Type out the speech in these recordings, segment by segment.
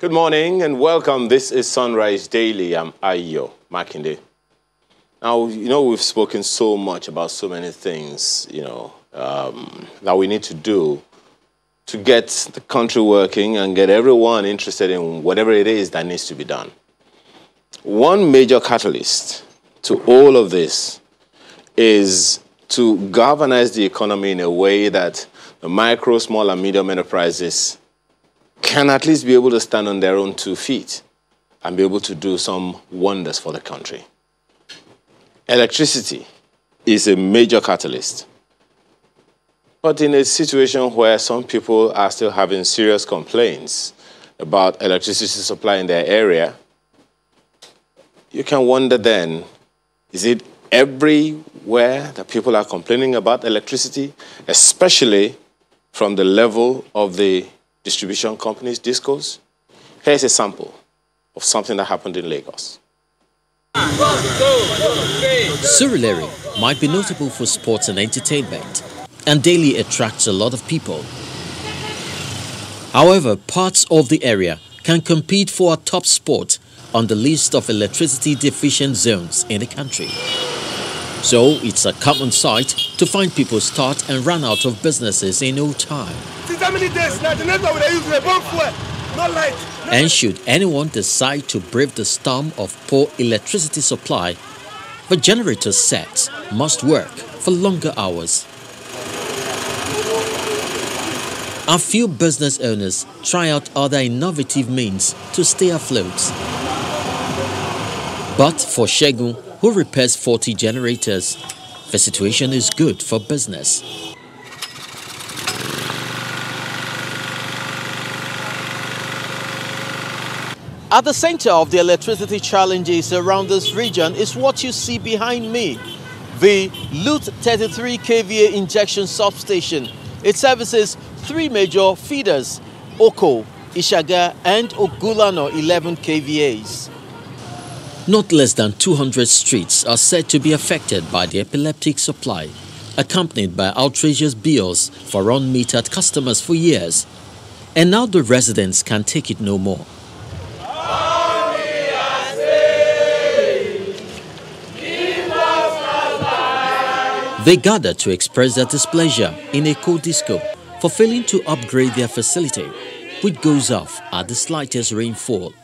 Good morning and welcome. This is Sunrise Daily. I'm Ayo Makinde. Now, we've spoken so much about so many things, that we need to do to get the country working and get everyone interested in whatever it is that needs to be done. One major catalyst to all of this is to galvanize the economy in a way that the micro, small, and medium enterprises can at least be able to stand on their own 2 feet and be able to do some wonders for the country. Electricity is a major catalyst. But in a situation where some people are still having serious complaints about electricity supply in their area, you can wonder then, is it everywhere that people are complaining about electricity, especially from the level of the distribution companies, discos? Here's a sample of something that happened in Lagos. Surulere might be notable for sports and entertainment and daily attracts a lot of people. However, parts of the area can compete for a top spot on the list of electricity deficient zones in the country. So it's a common sight to find people start and run out of businesses in no time. And should anyone decide to brave the storm of poor electricity supply, the generator sets must work for longer hours. A few business owners try out other innovative means to stay afloat. But for Shegun, who repairs 40 generators, the situation is good for business. At the center of the electricity challenges around this region is what you see behind me, the Lut 33 kVA injection substation. It services 3 major feeders, Oko, Ishaga and Ogulano 11 kVAs. Not less than 200 streets are said to be affected by the epileptic supply, accompanied by outrageous bills for unmetered customers for years. And now the residents can take it no more. They gather to express their displeasure in a co-disco for failing to upgrade their facility, which goes off at the slightest rainfall.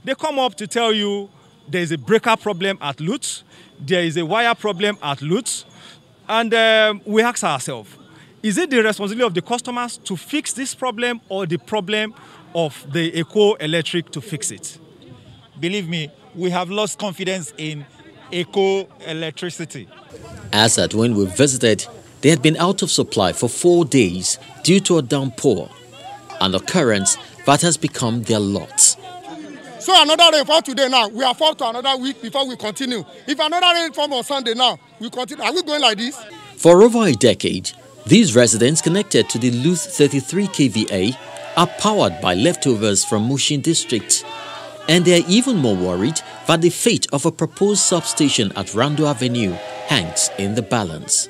They come up to tell you there is a breaker problem at Lut, there is a wire problem at Lut, and we ask ourselves, is it the responsibility of the customers to fix this problem or the problem of the Eco Electric to fix it? Believe me, we have lost confidence in Eco Electricity. As at when we visited, they had been out of supply for 4 days due to a downpour, an occurrence that has become their lot. So another rainfall today now, we are forward to another week before we continue. If another rainfall on Sunday now, we continue. Are we going like this? For over a decade, these residents connected to the Lut 33 kVA are powered by leftovers from Mushin district. And they are even more worried that the fate of a proposed substation at Rando Avenue hangs in the balance.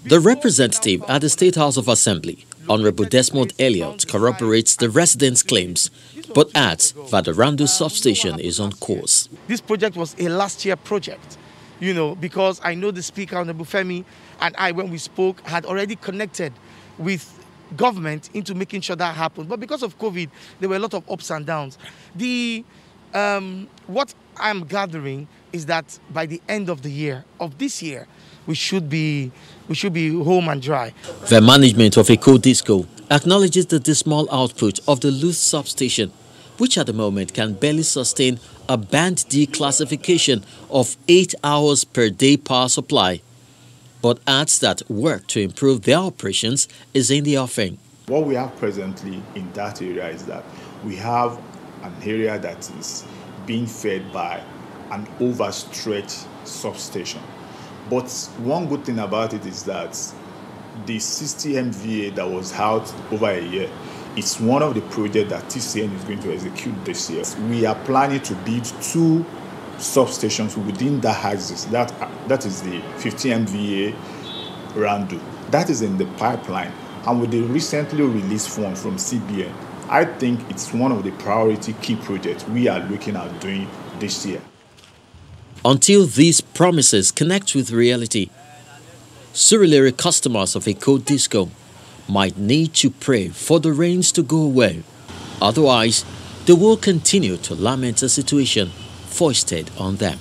The representative at the State House of Assembly, Honorable Desmond Elliott, corroborates the residents' claims, but adds that the Rando substation is on course. This project was a last year project, because I know the Speaker, Honorable Femi, and I, when we spoke, had already connected with government into making sure that happened. But because of COVID, there were a lot of ups and downs. What I'm gathering is that by the end of this year, we should be home and dry. The management of Eco Disco acknowledges the dismal output of the Lut substation, which at the moment can barely sustain a Band D classification of 8 hours per day power supply, but adds that work to improve their operations is in the offing. What we have presently in that area is that we have an area that is being fed by an overstretched substation. But one good thing about it is that the 60 MVA that was out over a year is one of the projects that TCN is going to execute this year. We are planning to build 2 substations within that axis. That is the 50 MVA Rando. That is in the pipeline. And with the recently released funds from CBN, I think it's one of the priority key projects we are looking at doing this year. Until these promises connect with reality, Surulere customers of Eco Disco might need to pray for the rains to go away. Otherwise, they will continue to lament a situation foisted on them.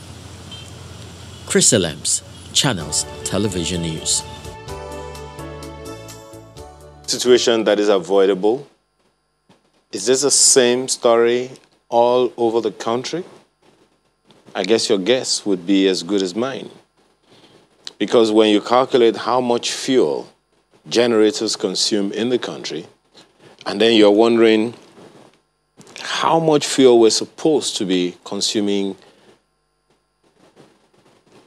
Chris Elems, Channels Television News. Situation that is avoidable. Is this the same story all over the country? I guess your guess would be as good as mine. Because when you calculate how much fuel generators consume in the country, and then you're wondering how much fuel we're supposed to be consuming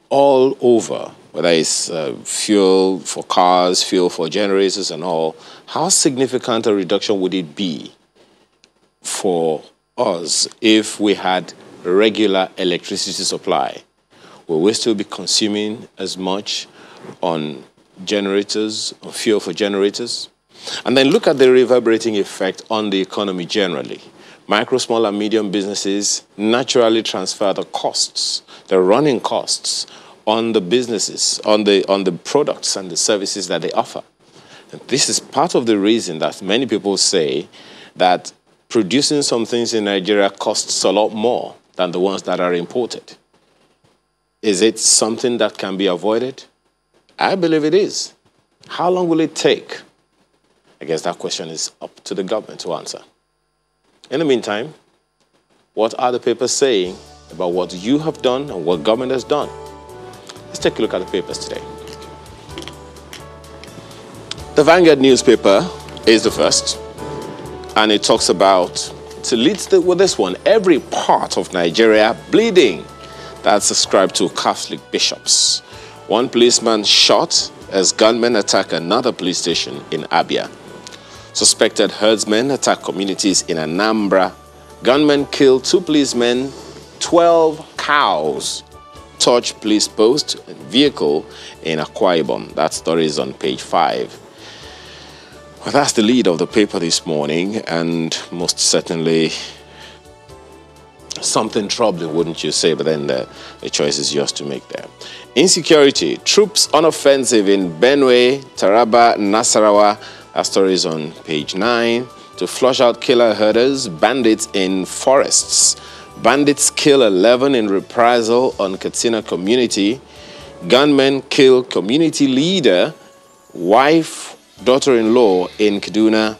all over, whether it's fuel for cars, fuel for generators and all, how significant a reduction would it be for us if we had regular electricity supply? Will we still be consuming as much on generators, on fuel for generators? And then look at the reverberating effect on the economy generally. Micro, small, and medium businesses naturally transfer the costs, the running costs, on the businesses, on the products and the services that they offer. And this is part of the reason that many people say that producing some things in Nigeria costs a lot more than the ones that are imported. Is it something that can be avoided? I believe it is. How long will it take? I guess that question is up to the government to answer. In the meantime, what are the papers saying about what you have done and what government has done? Let's take a look at the papers today. The Vanguard newspaper is the first, and it talks about, it leads with this one, every part of Nigeria bleeding. That's ascribed to Catholic bishops. One policeman shot as gunmen attack another police station in Abia. Suspected herdsmen attack communities in Anambra. Gunmen kill 2 policemen, 12 cows. Touch police post and vehicle in Akwa Ibom. That story is on page 5. Well, that's the lead of the paper this morning, and most certainly something troubling, wouldn't you say? But then the choice is yours to make there. Insecurity. Troops on offensive in Benue, Taraba, Nasarawa. That story is on page 9. To flush out killer herders, bandits in forests. Bandits kill 11 in reprisal on Katsina community. Gunmen kill community leader, wife, daughter-in-law in Kaduna.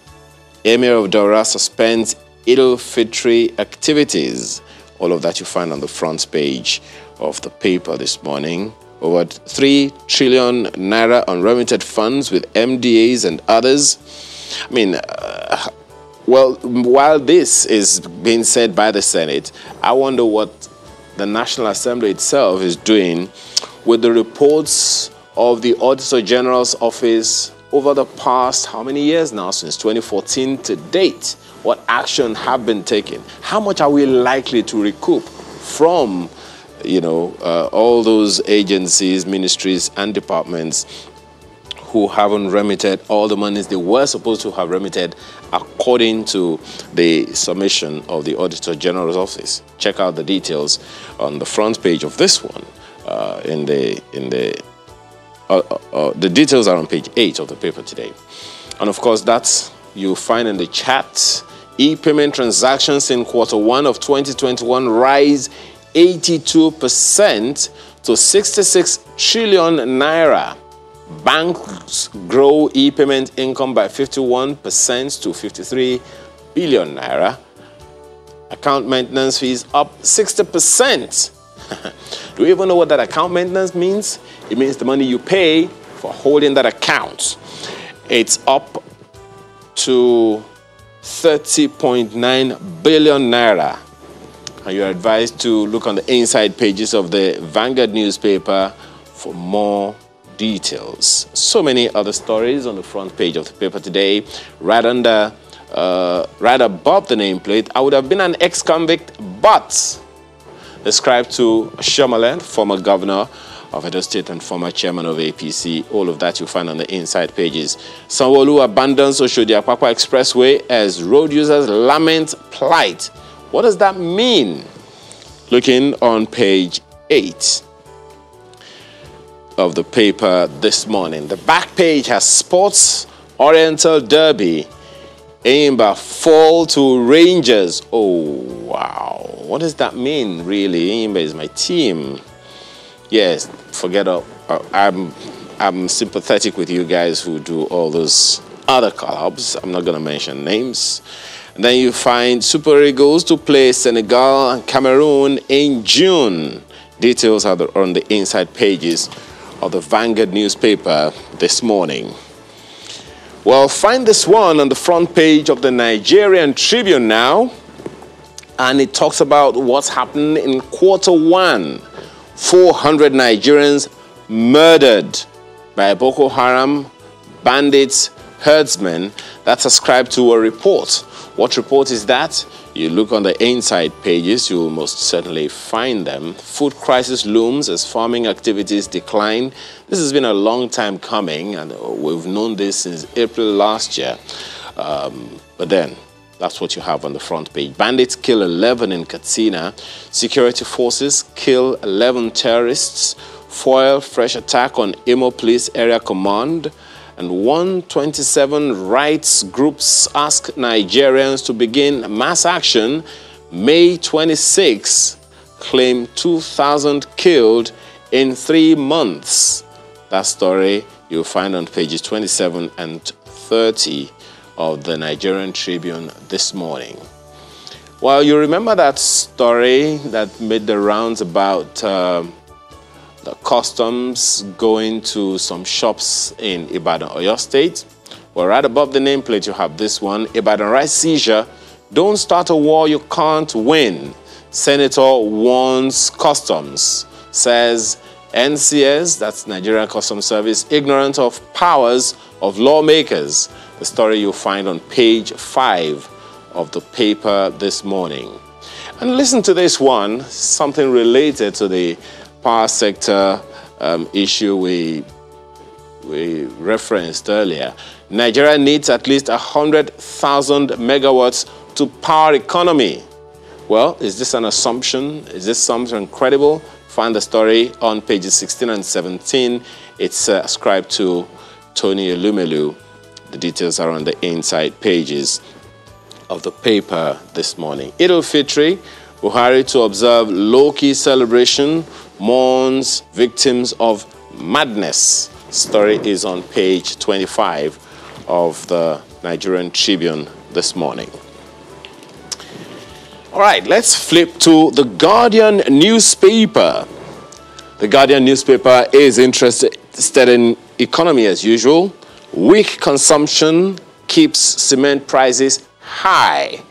Emir of Daura suspends Eid Fitri activities. All of that you find on the front page of the paper this morning. Over 3 trillion naira unremitted funds with MDAs and others. I mean, well, while this is being said by the Senate, I wonder what the National Assembly itself is doing with the reports of the Auditor General's office over the past, how many years now, since 2014 to date? What action have been taken? How much are we likely to recoup from, all those agencies, ministries, and departments who haven't remitted all the monies they were supposed to have remitted according to the submission of the Auditor General's office? Check out the details on the front page of this one. The details are on page 8 of the paper today. And of course, that's you'll find in the chat. E-payment transactions in Q1 of 2021 rise 82% to 66 trillion naira. Banks grow e-payment income by 51% to 53 billion naira. Account maintenance fees up 60%. Do you even know what that account maintenance means? It means the money you pay for holding that account. It's up to 30.9 billion naira. And you're advised to look on the inside pages of the Vanguard newspaper for more details. So many other stories on the front page of the paper today. Right above the nameplate, I would have been an ex-convict, but ascribed to Shomaland, former governor of Edo State and former chairman of APC. All of that you'll find on the inside pages. Sanwo-Olu abandons Oshodi-Apapa Expressway as road users lament plight. What does that mean? Looking on page 8 of the paper this morning. The back page has Sports Oriental Derby. Enyimba fall to Rangers. Oh, wow. What does that mean, really? Enyimba is my team. Yes, forget it. I'm sympathetic with you guys who do all those other clubs. I'm not going to mention names. And then you find Super Eagles to play Senegal and Cameroon in June. Details are on the inside pages of the Vanguard newspaper this morning. Well, find this one on the front page of the Nigerian Tribune now. And it talks about what's happened in Q1. 400 Nigerians murdered by Boko Haram bandits, herdsmen. That's ascribed to a report. What report is that? You look on the inside pages, you will most certainly find them. Food crisis looms as farming activities decline. This has been a long time coming, and we've known this since April last year. But then, that's what you have on the front page. Bandits kill 11 in Katsina. Security forces kill 11 terrorists. Foil fresh attack on Imo Police Area Command. And 127 rights groups ask Nigerians to begin mass action. May 26, claim 2,000 killed in 3 months. That story you'll find on pages 27 and 30 of the Nigerian Tribune this morning. Well, you remember that story that made the rounds about the customs going to some shops in Ibadan, Oyo State? Well, right above the nameplate, you have this one. Ibadan rice seizure. Don't start a war you can't win. Senator warns customs. Says NCS, that's Nigerian Customs Service, ignorant of powers of lawmakers. The story you'll find on page 5 of the paper this morning. And listen to this one, something related to the power sector issue we referenced earlier. Nigeria needs at least 100,000 megawatts to power economy. Well, is this an assumption? Is this something credible? Find the story on pages 16 and 17. It's ascribed to Tony Elumelu. The details are on the inside pages of the paper this morning. Eid al-Fitr, Buhari to observe low-key celebration, mourns victims of madness. Story is on page 25 of the Nigerian Tribune this morning. All right, let's flip to the Guardian newspaper. The Guardian newspaper is interested in economy as usual. Weak consumption keeps cement prices high.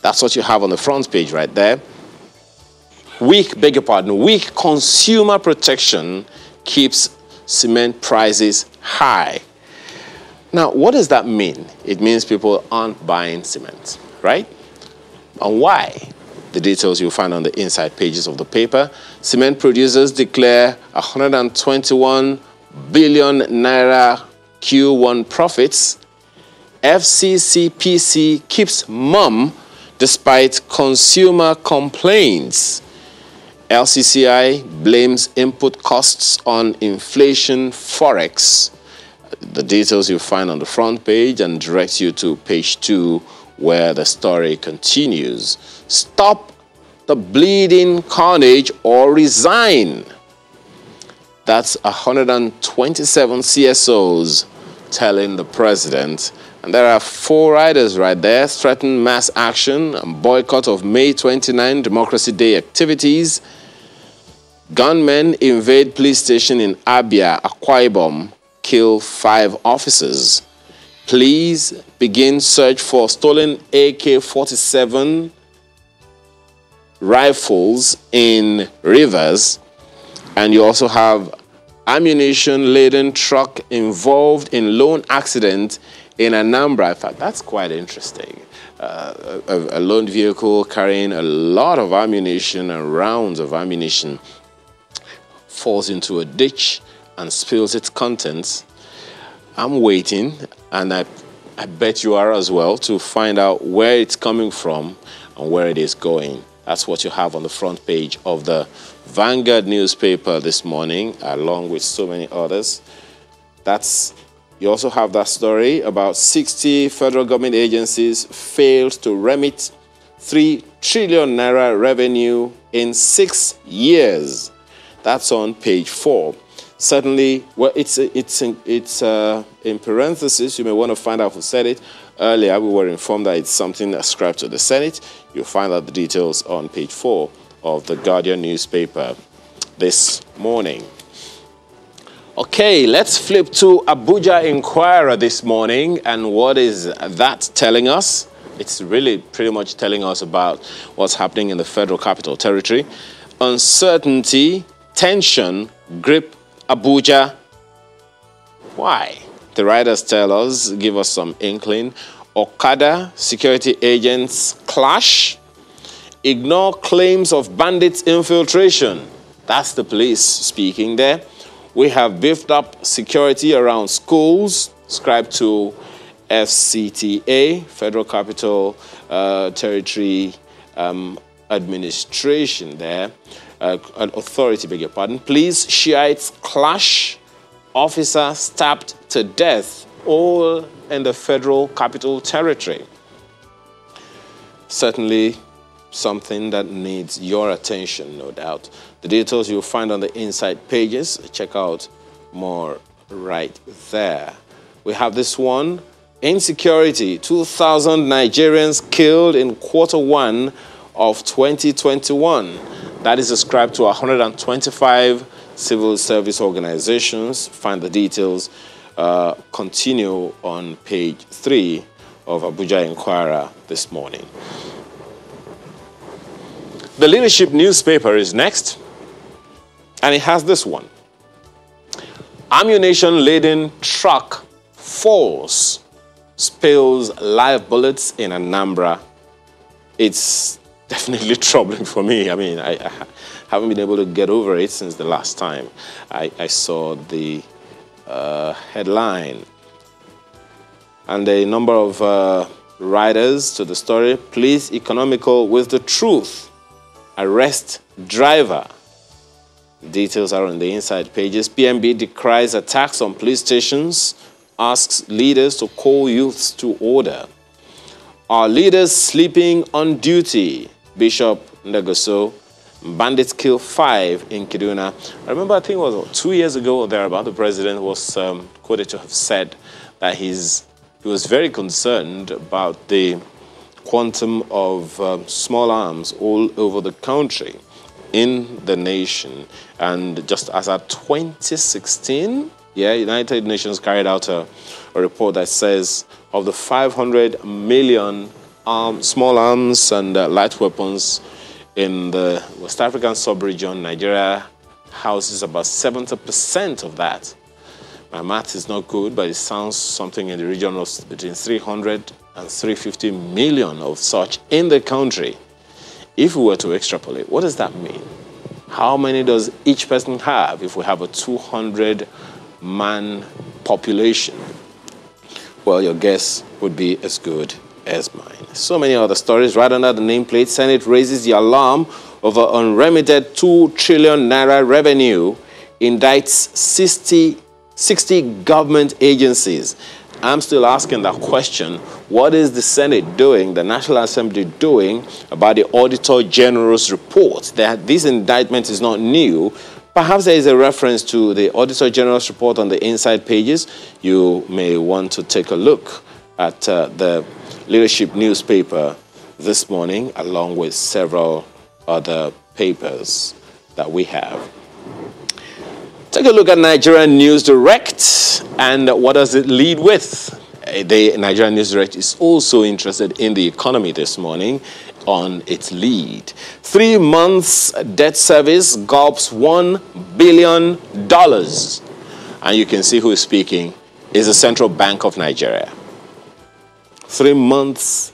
That's what you have on the front page right there. Weak consumer protection keeps cement prices high. Now, what does that mean? It means people aren't buying cement, right? And why? The details you'll find on the inside pages of the paper. Cement producers declare 121 billion naira Q1 profits. FCCPC keeps mum despite consumer complaints. LCCI blames input costs on inflation forex. The details you'll find on the front page and directs you to page 2 where the story continues. Stop the bleeding carnage or resign. That's 127 CSOs telling the president. And there are 4 riders right there. Threaten mass action and boycott of May 29 Democracy Day activities. Gunmen invade police station in Abia, Akwa Ibom, kill 5 officers. Please begin search for stolen AK-47 rifles in rivers. And you also have ammunition-laden truck involved in lone accident in Anambra. In fact, that's quite interesting. A lone vehicle carrying a lot of ammunition and rounds of ammunition falls into a ditch and spills its contents. I'm waiting, and I bet you are as well, to find out where it's coming from and where it is going. That's what you have on the front page of the Vanguard newspaper this morning, along with so many others. You also have that story about 60 federal government agencies failed to remit 3 trillion naira revenue in 6 years. That's on page 4. Certainly, well, it's in parentheses. You may want to find out who said it. Earlier, we were informed that it's something ascribed to the Senate. You'll find out the details on page 4 of the Guardian newspaper this morning. Okay, let's flip to Abuja Inquirer this morning. And what is that telling us? It's really pretty much telling us about what's happening in the Federal Capital Territory. Uncertainty, tension, grip Abuja. Why? The writers tell us, give us some inkling. Okada security agents clash. Ignore claims of bandits infiltration. That's the police speaking there. We have beefed up security around schools, ascribed to FCTA, Federal Capital Territory Administration there, authority, beg your pardon. Police, Shiites clash, officer stabbed to death, all in the Federal Capital Territory. Certainly something that needs your attention, no doubt. The details you'll find on the inside pages. Check out more right there. We have this one. Insecurity, 2,000 Nigerians killed in Q1 of 2021. That is ascribed to 125 civil service organizations. Find the details. Continue on page 3 of Abuja Inquirer this morning. The Leadership newspaper is next, and it has this one. Ammunition-laden truck falls, spills live bullets in Anambra. It's definitely troubling for me. I mean, I haven't been able to get over it since the last time I saw the headline. And a number of writers to the story. Police economical with the truth. Arrest driver. Details are on the inside pages. PMB decries attacks on police stations, asks leaders to call youths to order. Are leaders sleeping on duty? Bishop Negoso. Bandits kill 5 in Kaduna. I remember, I think it was 2 years ago or thereabout, the president was quoted to have said that he was very concerned about the quantum of small arms all over the country, in the nation. And just as at 2016, United Nations carried out a report that says of the 500 million small arms and light weapons in the West African sub-region, Nigeria houses about 70% of that. My math is not good, but it sounds something in the region of between 300 and 350 million of such in the country. If we were to extrapolate, what does that mean? How many does each person have if we have a 200-man population? Well, your guess would be as good as mine. So many other stories. Right under the nameplate, Senate raises the alarm over unremitted 2 trillion naira revenue, indicts 60 government agencies. I'm still asking that question. What is the Senate doing, the National Assembly doing about the Auditor General's report? This indictment is not new. Perhaps there is a reference to the Auditor General's report on the inside pages. You may want to take a look at the Leadership newspaper this morning, along with several other papers that we have. Take a look at Nigerian News Direct, and what does it lead with? The Nigerian News Direct is also interested in the economy this morning on its lead. 3 months debt service gulps $1 billion. And you can see who is speaking is the Central Bank of Nigeria. 3 months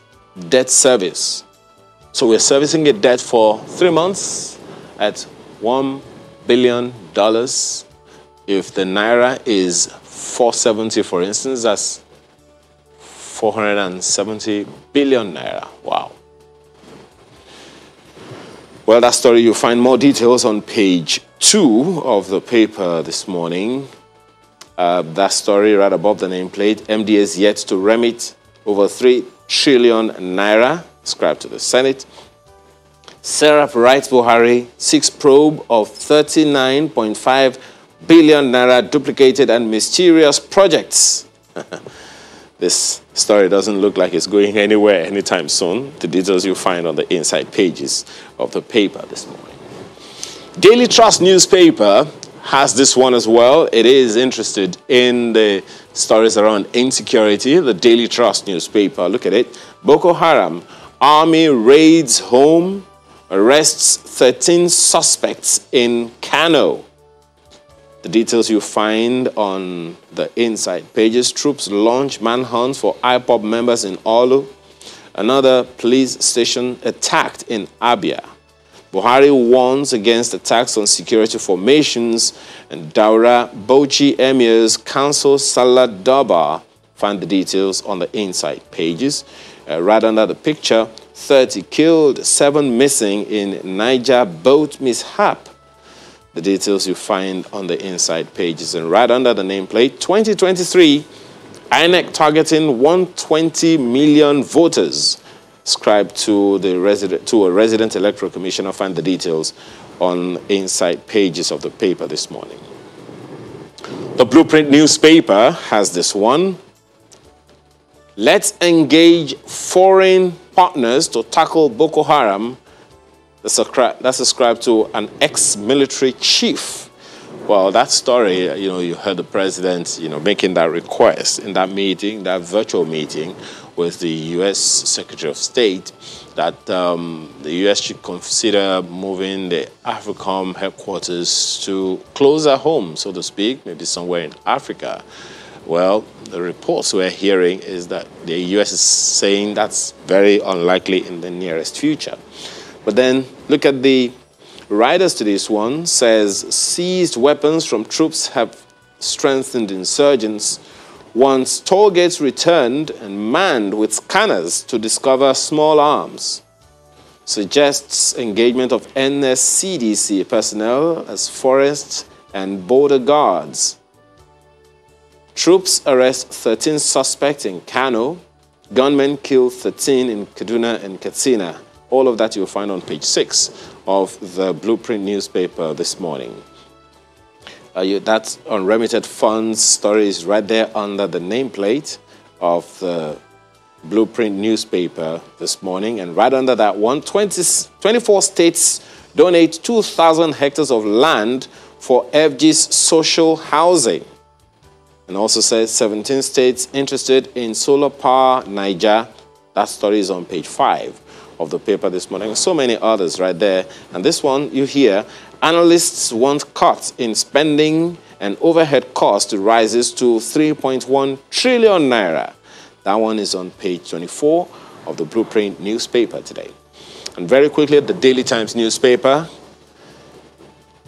debt service. So we're servicing a debt for 3 months at $1 billion. If the naira is 470, for instance, that's 470 billion naira. Wow. Well, that story, you'll find more details on page 2 of the paper this morning. That story right above the nameplate, MDS yet to remit over 3 trillion naira, ascribed to the Senate. Serap writes Buhari seeks probe of 39.5 billion naira duplicated and mysterious projects. This story doesn't look like it's going anywhere anytime soon. The details you'll find on the inside pages of the paper this morning. Daily Trust newspaper has this one as well. It is interested in the stories around insecurity. The Daily Trust newspaper, look at it. Boko Haram, army raids home, arrests 13 suspects in Kano. The details you find on the inside pages. Troops launch manhunt for IPOB members in Olu. Another police station attacked in Abia. Buhari warns against attacks on security formations. And Daura Bauchi Emir's Council Salah Daba. Find the details on the inside pages. Right under the picture, 30 killed, 7 missing in Niger boat mishap. The details you find on the inside pages. And right under the nameplate, 2023, INEC targeting 120 million voters. Ascribed to a resident electoral commissioner. Find the details on inside pages of the paper this morning. The Blueprint newspaper has this one. Let's engage foreign partners to tackle Boko Haram. That's ascribed to an ex-military chief. Well, that story, you heard the president, making that request in that meeting, that virtual meeting with the U.S. Secretary of State, that the U.S. should consider moving the AFRICOM headquarters to closer home, so to speak, maybe somewhere in Africa. Well, the reports we're hearing is that the U.S. is saying that's very unlikely in the nearest future. But then look at the riders to this one. Says seized weapons from troops have strengthened insurgents. Once toll gates returned and manned with scanners to discover small arms. Suggests engagement of NSCDC personnel as forest and border guards. Troops arrest 13 suspects in Kano. Gunmen kill 13 in Kaduna and Katsina. All of that you'll find on page 6 of the Blueprint newspaper this morning. That unremitted funds story is right there under the nameplate of the Blueprint newspaper this morning. And right under that one, 24 states donate 2,000 hectares of land for FG's social housing. And also says 17 states interested in solar power Niger. That story is on page 5 of the paper this morning. And so many others right there. And this one, you hear, analysts want cuts in spending and overhead cost rises to 3.1 trillion naira. That one is on page 24 of the Blueprint newspaper today. And very quickly, the Daily Times newspaper.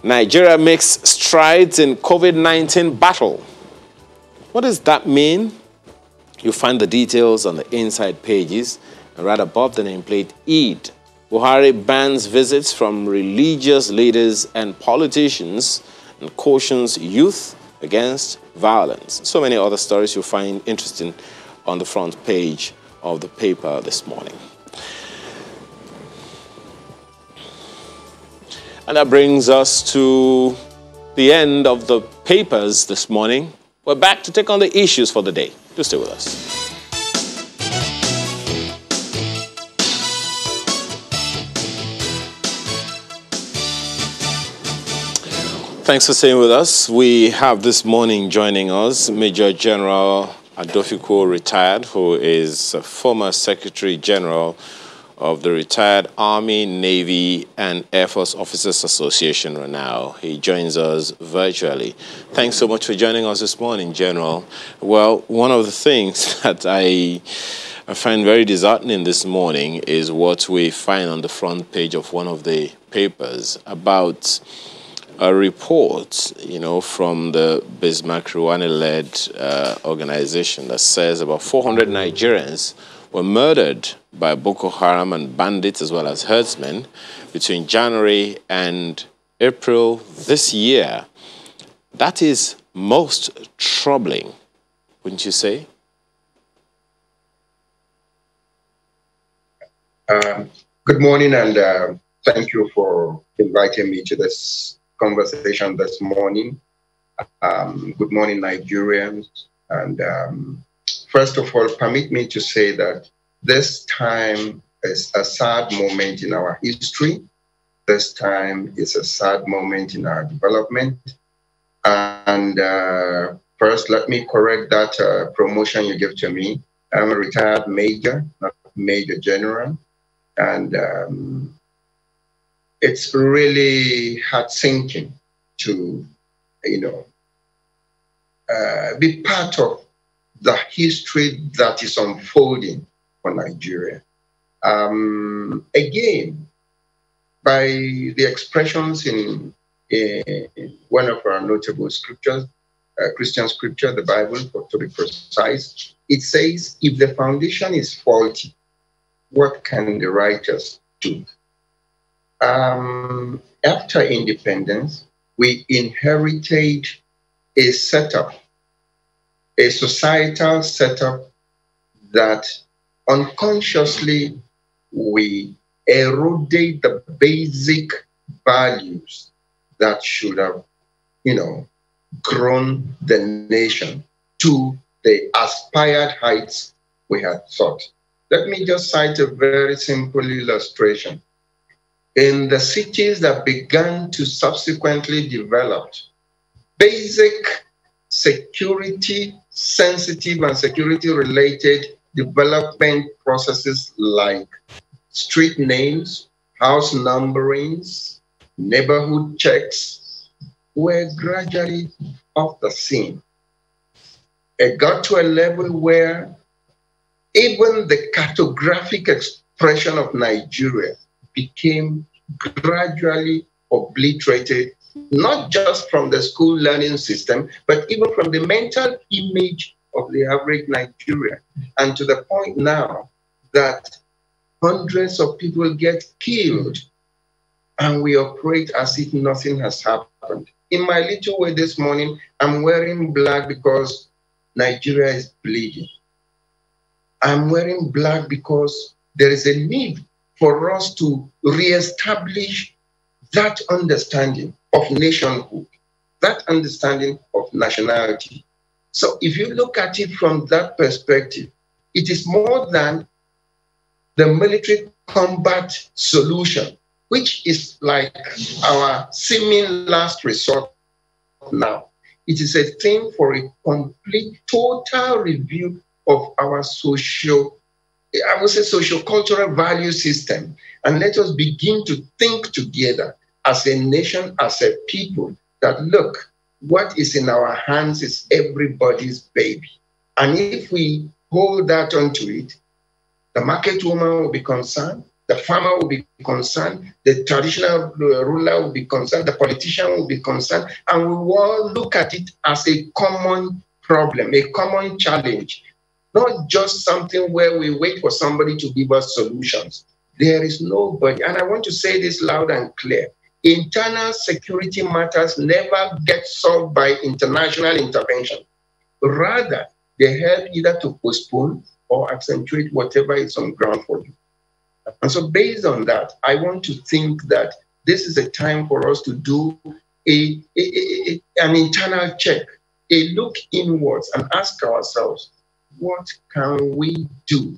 Nigeria makes strides in COVID-19 battle. What does that mean? You find the details on the inside pages. And right above the nameplate, Eid. Buhari bans visits from religious leaders and politicians and cautions youth against violence. So many other stories you'll find interesting on the front page of the paper this morning. And that brings us to the end of the papers this morning. We're back to take on the issues for the day. Do stay with us. Thanks for staying with us. We have this morning joining us Major General Adofiko, retired, who is a former Secretary General of the Retired Army, Navy, and Air Force Officers Association now. He joins us virtually. Thanks so much for joining us this morning, General. Well, one of the things that I find very disheartening this morning is what we find on the front page of one of the papers about a report, from the Bismarck-Ruwane-led organization that says about 400 Nigerians were murdered by Boko Haram and bandits as well as herdsmen between January and April this year. That is most troubling, wouldn't you say? Good morning, and thank you for inviting me to this conversation this morning. Good morning, Nigerians. And first of all, permit me to say that this time is a sad moment in our history. This time is a sad moment in our development. And first, let me correct that promotion you gave to me. I'm a retired major, not major general. And it's really heart-sinking to, be part of the history that is unfolding for Nigeria. Again, by the expressions in one of our notable scriptures, Christian scripture, the Bible, to be precise, it says, if the foundation is faulty, what can the righteous do? After independence, we inherited a setup, a societal setup that unconsciously we eroded the basic values that should have, grown the nation to the aspired heights we had thought. Let me just cite a very simple illustration. In the cities that began to subsequently develop, basic security sensitive and security related development processes like street names, house numberings, neighborhood checks were gradually off the scene. It got to a level where even the cartographic expression of Nigeria became gradually obliterated, not just from the school learning system, but even from the mental image of the average Nigerian. And to the point now that hundreds of people get killed and we operate as if nothing has happened. In my little way this morning, I'm wearing black because Nigeria is bleeding. I'm wearing black because there is a need for us to reestablish that understanding of nationhood, that understanding of nationality. So if you look at it from that perspective, it is more than the military combat solution, which is like our seeming last resort now. It is a thing for a complete, total review of our socio-cultural value system. And let us begin to think together as a nation, as a people, that look, what is in our hands is everybody's baby. And if we hold that onto it, the market woman will be concerned, the farmer will be concerned, the traditional ruler will be concerned, the politician will be concerned, and we will all look at it as a common problem, a common challenge, not just something where we wait for somebody to give us solutions. There is nobody, and I want to say this loud and clear, internal security matters never get solved by international intervention. Rather, they help either to postpone or accentuate whatever is on ground for you. And so based on that, I want to think that this is a time for us to do an internal check, a look inwards and ask ourselves, what can we do?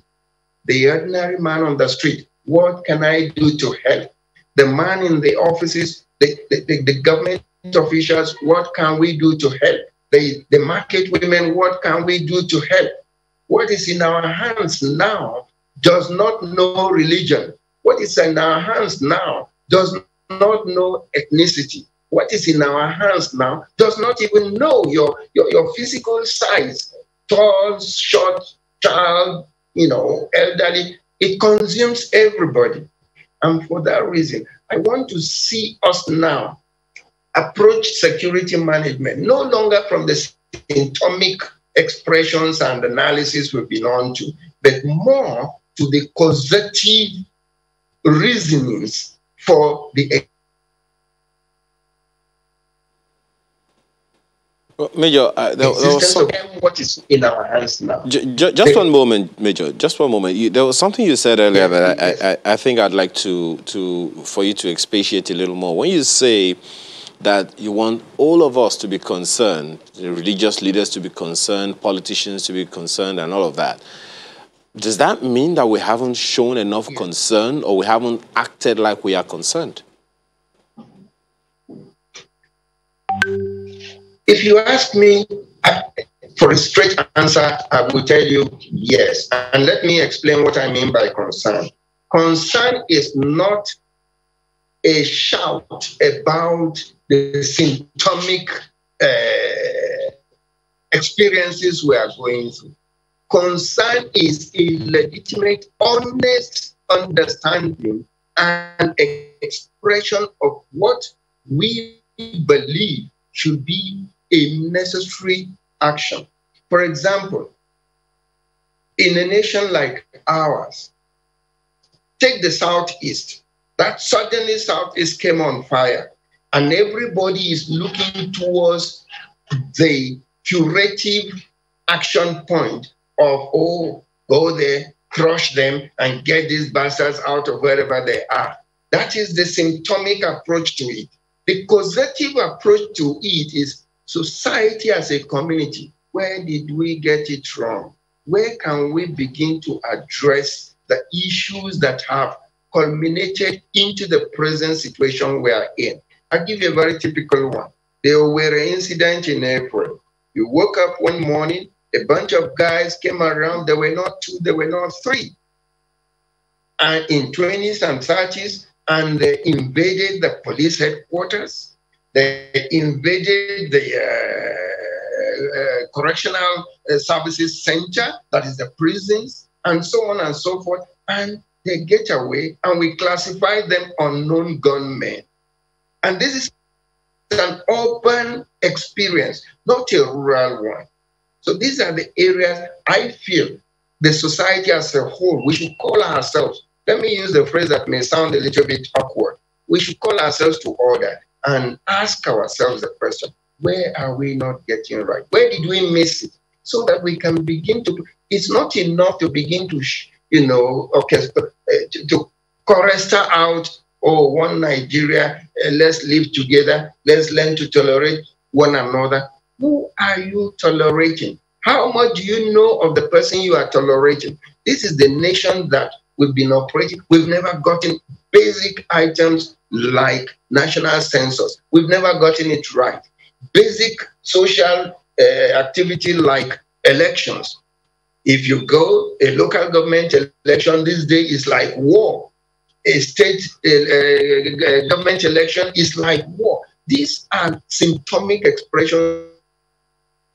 The ordinary man on the street, what can I do to help? The man in the offices, the government officials, what can we do to help? The market women, what can we do to help? What is in our hands now does not know religion. What is in our hands now does not know ethnicity. What is in our hands now does not even know your physical size, tall, short, child, elderly. It consumes everybody. And for that reason, I want to see us now approach security management, no longer from the symptomic expressions and analysis we've been on to, but more to the causative reasonings for the. Major, there was some, what is in our hands now. Just one moment, Major. Just one moment. There was something you said earlier that I think I'd like for you to expatiate a little more. When you say that you want all of us to be concerned, the religious leaders to be concerned, politicians to be concerned, and all of that, does that mean that we haven't shown enough concern, or we haven't acted like we are concerned? If you ask me for a straight answer, I will tell you yes. And let me explain what I mean by concern. Concern is not a shout about the symptomic experiences we are going through. Concern is a legitimate, honest understanding and expression of what we believe should be a necessary action. For example, in a nation like ours, take the Southeast. That suddenly Southeast came on fire, and everybody is looking towards the curative action point of, oh, go there, crush them, and get these bastards out of wherever they are. That is the symptomic approach to it. The causative approach to it is society as a community. Where did we get it wrong? Where can we begin to address the issues that have culminated into the present situation we are in? I'll give you a very typical one. There were an incident in April. You woke up one morning, a bunch of guys came around. There were not two, there were not three. And in 20s and 30s, and they invaded the police headquarters. They invaded the correctional services center, that is the prisons, and so on and so forth. And they get away, and we classify them unknown gunmen. And this is an urban experience, not a rural one. So these are the areas I feel the society as a whole, we should call ourselves. Let me use the phrase that may sound a little bit awkward. We should call ourselves to order and ask ourselves the question, where are we not getting right? Where did we miss it? So that we can begin to, it's not enough to begin to, to chorister out, oh, one Nigeria, let's live together, let's learn to tolerate one another. Who are you tolerating? How much do you know of the person you are tolerating? This is the nation that we've been operating. We've never gotten basic items like national census. We've never gotten it right. Basic social activity like elections. If you go, a local government election this day is like war. A state government election is like war. These are symptomic expressions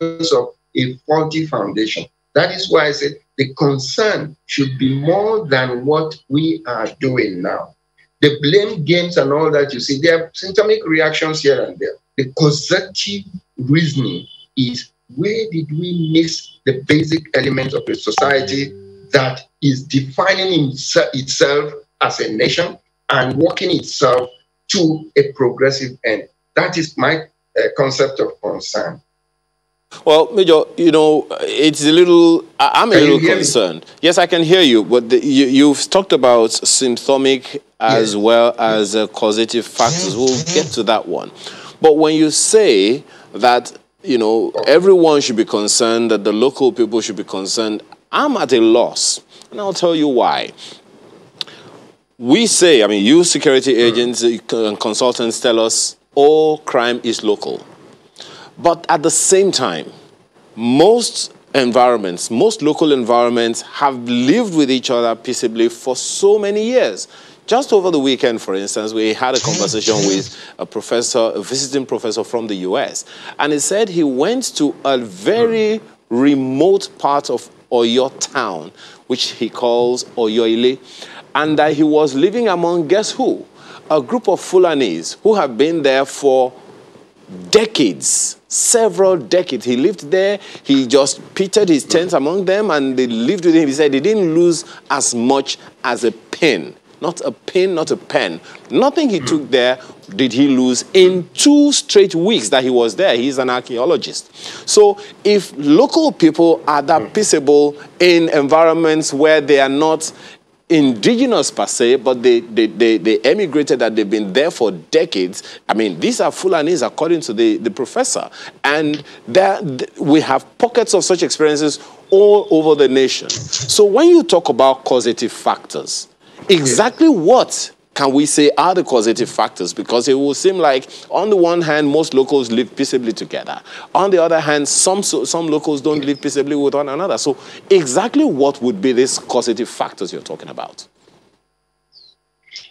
of a faulty foundation. That is why I said the concern should be more than what we are doing now. The blame games and all that you see, there are symptomatic reactions here and there. The causative reasoning is, where did we miss the basic elements of a society that is defining itself as a nation and working itself to a progressive end? That is my concept of concern. Well, Major, it's a little, I'm a little concerned. Yes, I can hear you, but you've talked about symptomic as well as causative factors. We'll get to that one. But when you say that, everyone should be concerned, that the local people should be concerned, I'm at a loss, and I'll tell you why. We say, you security agents and consultants tell us all crime is local. But at the same time, most local environments have lived with each other peaceably for so many years. Just over the weekend, for instance, we had a conversation with a visiting professor from the US, and he said he went to a very remote part of Oyo town, which he calls Oyoile, and that he was living among, guess who? A group of Fulanis who have been there for decades, several decades. He lived there. He just pitted his tents among them, and they lived with him. He said he didn't lose as much as a pin. Not a pin, not a pen. Nothing he took there did he lose in 2 straight weeks that he was there. He's an archaeologist. So if local people are that peaceable in environments where they are not indigenous per se, but they emigrated, that they've been there for decades. I mean, these are Fulanis according to the professor. And we have pockets of such experiences all over the nation. So when you talk about causative factors, exactly what can we say are the causative factors? Because it will seem like, on the one hand, most locals live peaceably together. On the other hand, some locals don't live peaceably with one another. So exactly what would be these causative factors you're talking about?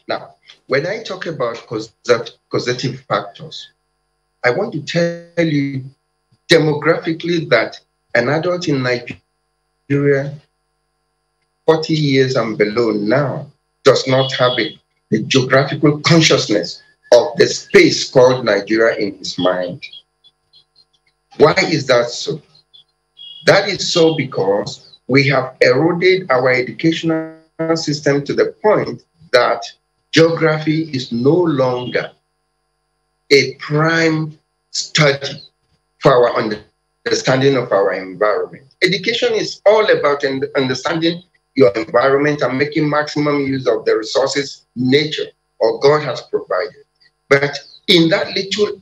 Now, when I talk about causative factors, I want to tell you demographically that an adult in Nigeria, 40 years and below now, does not have the geographical consciousness of the space called Nigeria in his mind. Why is that so? That is so because we have eroded our educational system to the point that geography is no longer a prime study for our understanding of our environment. Education is all about understanding your environment and making maximum use of the resources nature or God has provided. But in that little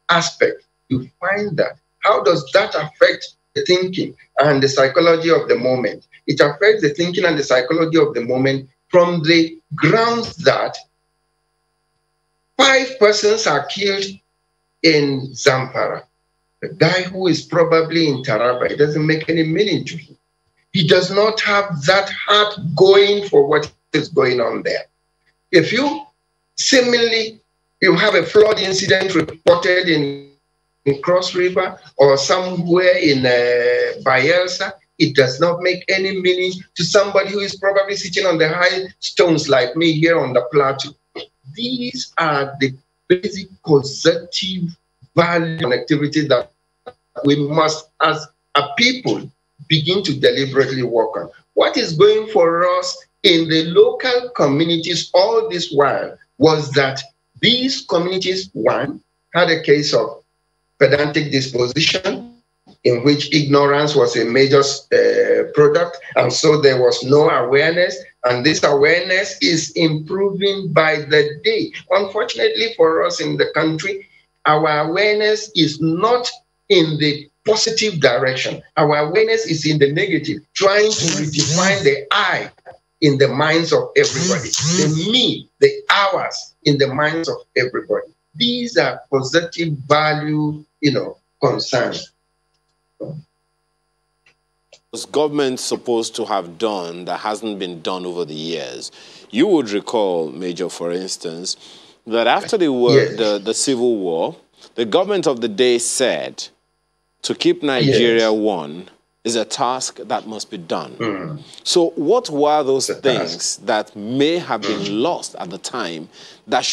aspect, you find that how does that affect the thinking and the psychology of the moment? It affects the thinking and the psychology of the moment from the grounds that 5 persons are killed in Zamfara. The guy who is probably in Taraba, it doesn't make any meaning to him. He does not have that heart going for what is going on there. If you similarly, you have a flood incident reported in Cross River or somewhere in Bayelsa, it does not make any meaning to somebody who is probably sitting on the high stones like me here on the plateau. These are the basic causative value connectivity that we must, as a people, begin to deliberately work on. What is going for us in the local communities all this while was that these communities, one, had a case of pedantic disposition in which ignorance was a major product, and so there was no awareness, and this awareness is improving by the day. Unfortunately for us in the country, our awareness is not in the positive direction. Our awareness is in the negative, trying to redefine the I in the minds of everybody, the me, the ours in the minds of everybody. These are positive value, concerns. What's government supposed to have done that hasn't been done over the years? You would recall, Major, for instance, that after the war, yes, the Civil War, the government of the day said, to keep Nigeria one is a task that must be done. So what were those things that may have been lost at the time that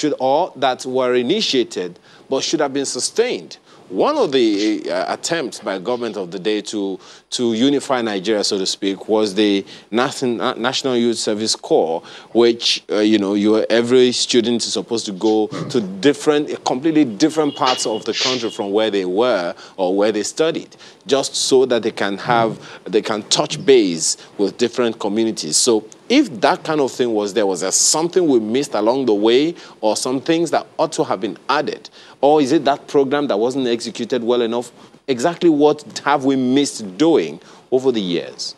that were initiated but should have been sustained? One of the attempts by government of the day to unify Nigeria, so to speak, was the National Youth Service Corps, which, every student is supposed to go to completely different parts of the country from where they were or where they studied, just so that they can touch base with different communities. So if that kind of thing was there something we missed along the way, or some things that ought to have been added? Or is it that program that wasn't executed well enough? Exactly what have we missed doing over the years?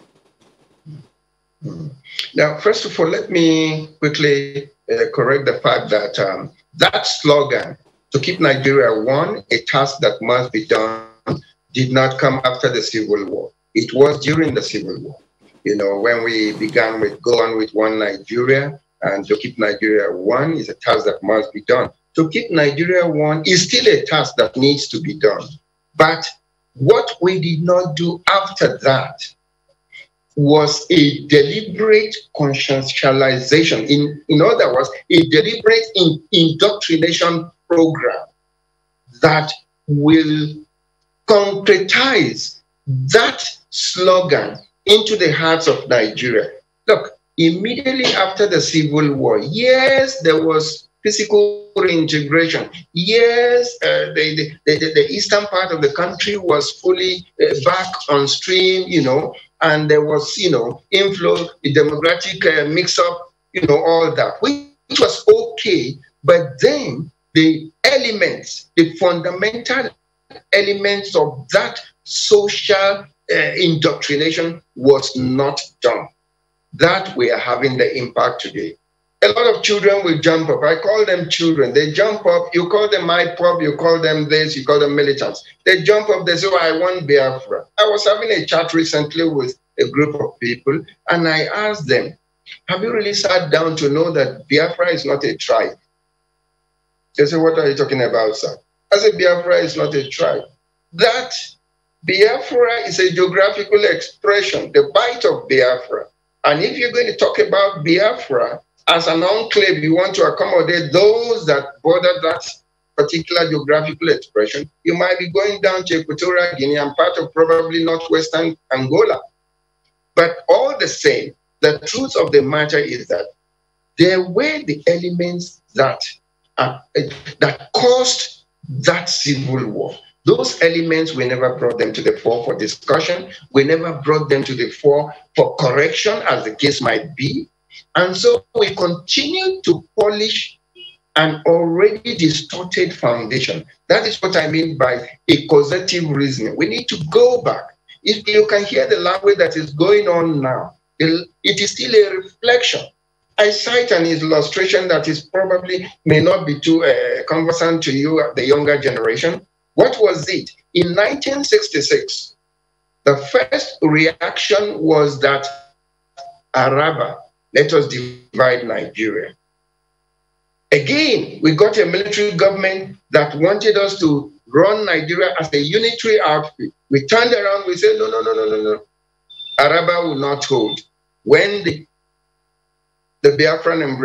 Now, first of all, let me quickly correct the fact that that slogan, to keep Nigeria one, a task that must be done, did not come after the Civil War. It was during the Civil War. When we began with go on with one Nigeria, and to keep Nigeria one is a task that must be done. To keep Nigeria one is still a task that needs to be done. But what we did not do after that was a deliberate conscientialization. In other words, a deliberate indoctrination program that will concretize that slogan into the hearts of Nigeria. Look, immediately after the Civil War, yes, there was physical reintegration. Yes, the eastern part of the country was fully back on stream, and there was, inflow, the democratic mix-up, all that, which was okay. But then the elements, the fundamental elements of that social indoctrination was not done. That we are having the impact today. A lot of children will jump up. I call them children. They jump up. You call them IPOB, you call them this, you call them militants. They jump up, they say, oh, I want Biafra. I was having a chat recently with a group of people, and I asked them, have you really sat down to know that Biafra is not a tribe? They say, what are you talking about, sir? I said, Biafra is not a tribe. That Biafra is a geographical expression, the bite of Biafra. And if you're going to talk about Biafra as an enclave, you want to accommodate those that border that particular geographical expression, you might be going down to Equatorial Guinea and part of probably northwestern Angola. But all the same, the truth of the matter is that there were the elements that caused that civil war. Those elements, we never brought them to the fore for discussion. We never brought them to the fore for correction, as the case might be. And so we continue to polish an already distorted foundation. That is what I mean by a causative reasoning. We need to go back. If you can hear the language that is going on now, it is still a reflection. I cite an illustration that is probably may not be too conversant to you, the younger generation. What was it? In 1966, the first reaction was that Araba, let us divide Nigeria. Again, we got a military government that wanted us to run Nigeria as a unitary outfit. We turned around, we said, no. Araba will not hold. When the Biafran and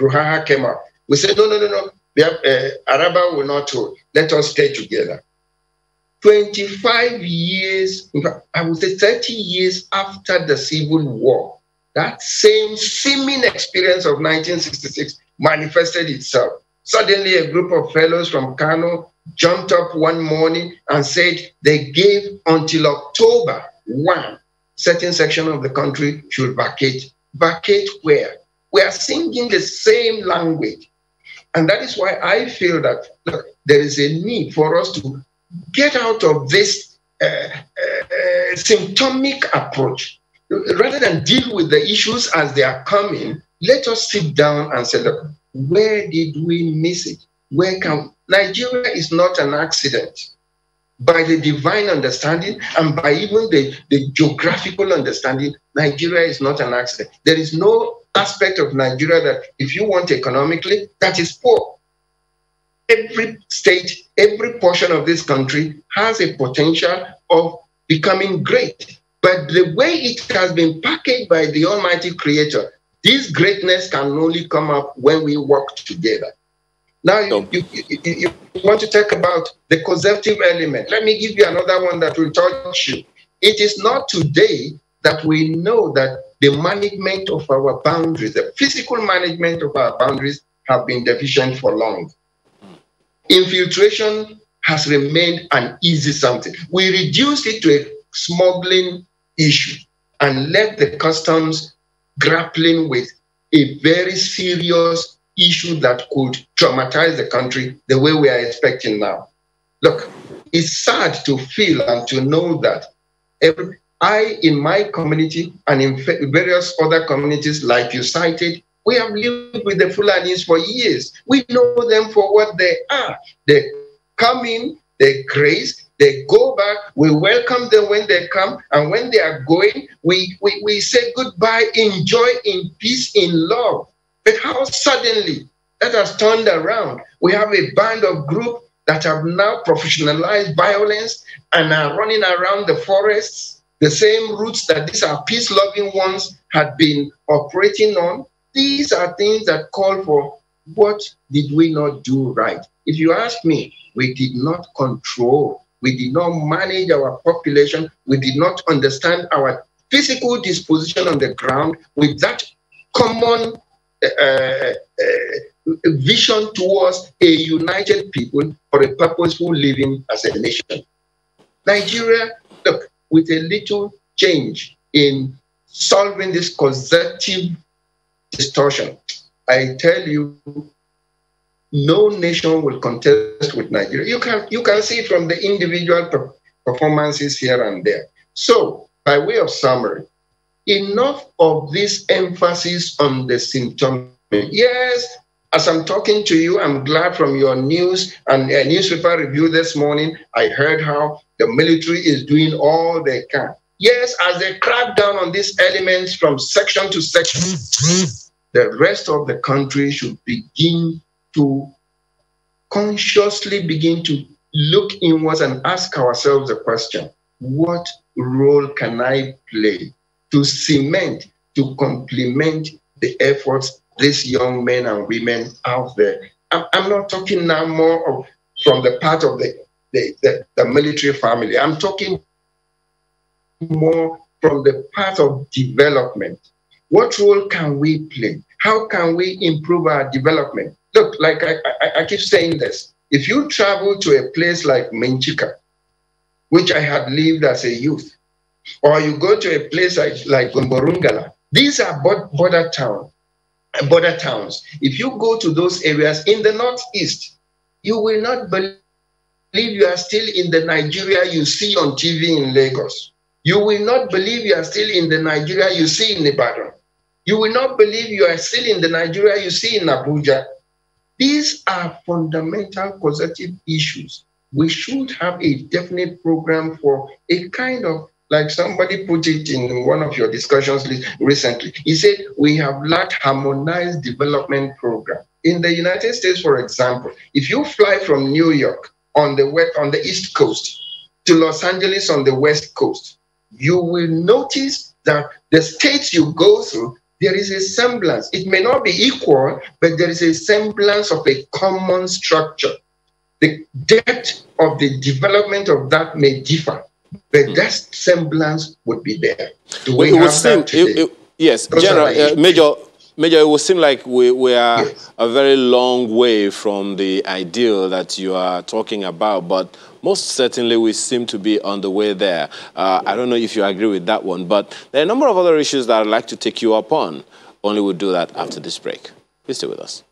Bruhaha came up, we said, no. Araba will not hold. Let us stay together. 25 years, I would say 30 years after the Civil War, that same seeming experience of 1966 manifested itself. Suddenly, a group of fellows from Kano jumped up one morning and said they gave until October 1, certain section of the country should vacate. Vacate where? We are singing the same language. And that is why I feel that look, there is a need for us to get out of this symptomic approach. Rather than deal with the issues as they are coming, let us sit down and say, look, where did we miss it? Nigeria is not an accident. By the divine understanding and by even the geographical understanding, Nigeria is not an accident. There is no aspect of Nigeria that, if you want economically, that is poor. Every state, every portion of this country has a potential of becoming great. But the way it has been packaged by the Almighty Creator, this greatness can only come up when we work together. Now, you want to talk about the causative element. Let me give you another one that will touch you. It is not today that we know that the management of our boundaries, the physical management of our boundaries, have been deficient for long. Infiltration has remained an easy something. We reduced it to a smuggling issue and left the customs grappling with a very serious issue that could traumatize the country the way we are expecting now. Look, it's sad to feel and to know that I, in my community and in various other communities like you cited, we have lived with the Fulanis for years. We know them for what they are. They come in, they graze, they go back, we welcome them when they come, and when they are going, we say goodbye, enjoy in peace, in love. But how suddenly that has turned around. We have a band of groups that have now professionalized violence and are running around the forests, the same routes that these are peace-loving ones had been operating on. These are things that call for What did we not do right? If you ask me, we did not control, we did not manage our population, we did not understand our physical disposition on the ground with that common vision towards a united people for a purposeful living as a nation. Nigeria, look, with a little change in solving this causative distortion, I tell you, no nation will contest with Nigeria. You can see it from the individual performances here and there. So, by way of summary, enough of this emphasis on the symptom. Yes, as I'm talking to you, I'm glad from your news and a newspaper review this morning, I heard how the military is doing all they can. Yes, as they crack down on these elements from section to section, the rest of the country should begin to consciously begin to look inwards and ask ourselves the question, what role can I play to cement, to complement the efforts these young men and women out there? I'm not talking now more of from the part of the military family. I'm talking more from the part of development. What role can we play? How can we improve our development? Look, like I keep saying this. If you travel to a place like Menchika, which I had lived as a youth, or you go to a place like Gomborungala, these are border towns. If you go to those areas in the northeast, you will not believe you are still in the Nigeria you see on TV in Lagos. You will not believe you are still in the Nigeria you see in Ibadan. You will not believe you are still in the Nigeria you see in Abuja. These are fundamental causative issues. We should have a definite program for a kind of, like somebody put it in one of your discussions recently. He said, we have lacked harmonized development program. In the United States, for example, if you fly from New York on the East Coast to Los Angeles on the West Coast, you will notice that the states you go through, there is a semblance. It may not be equal, but there is a semblance of a common structure. The depth of the development of that may differ, but that semblance would be there. Do we have that today? Yes, General, Major, it would seem like we are a very long way from the ideal that you are talking about, but most certainly we seem to be on the way there. I don't know if you agree with that one, but there are a number of other issues that I'd like to take you up on. Only we'll do that after this break. Please stay with us.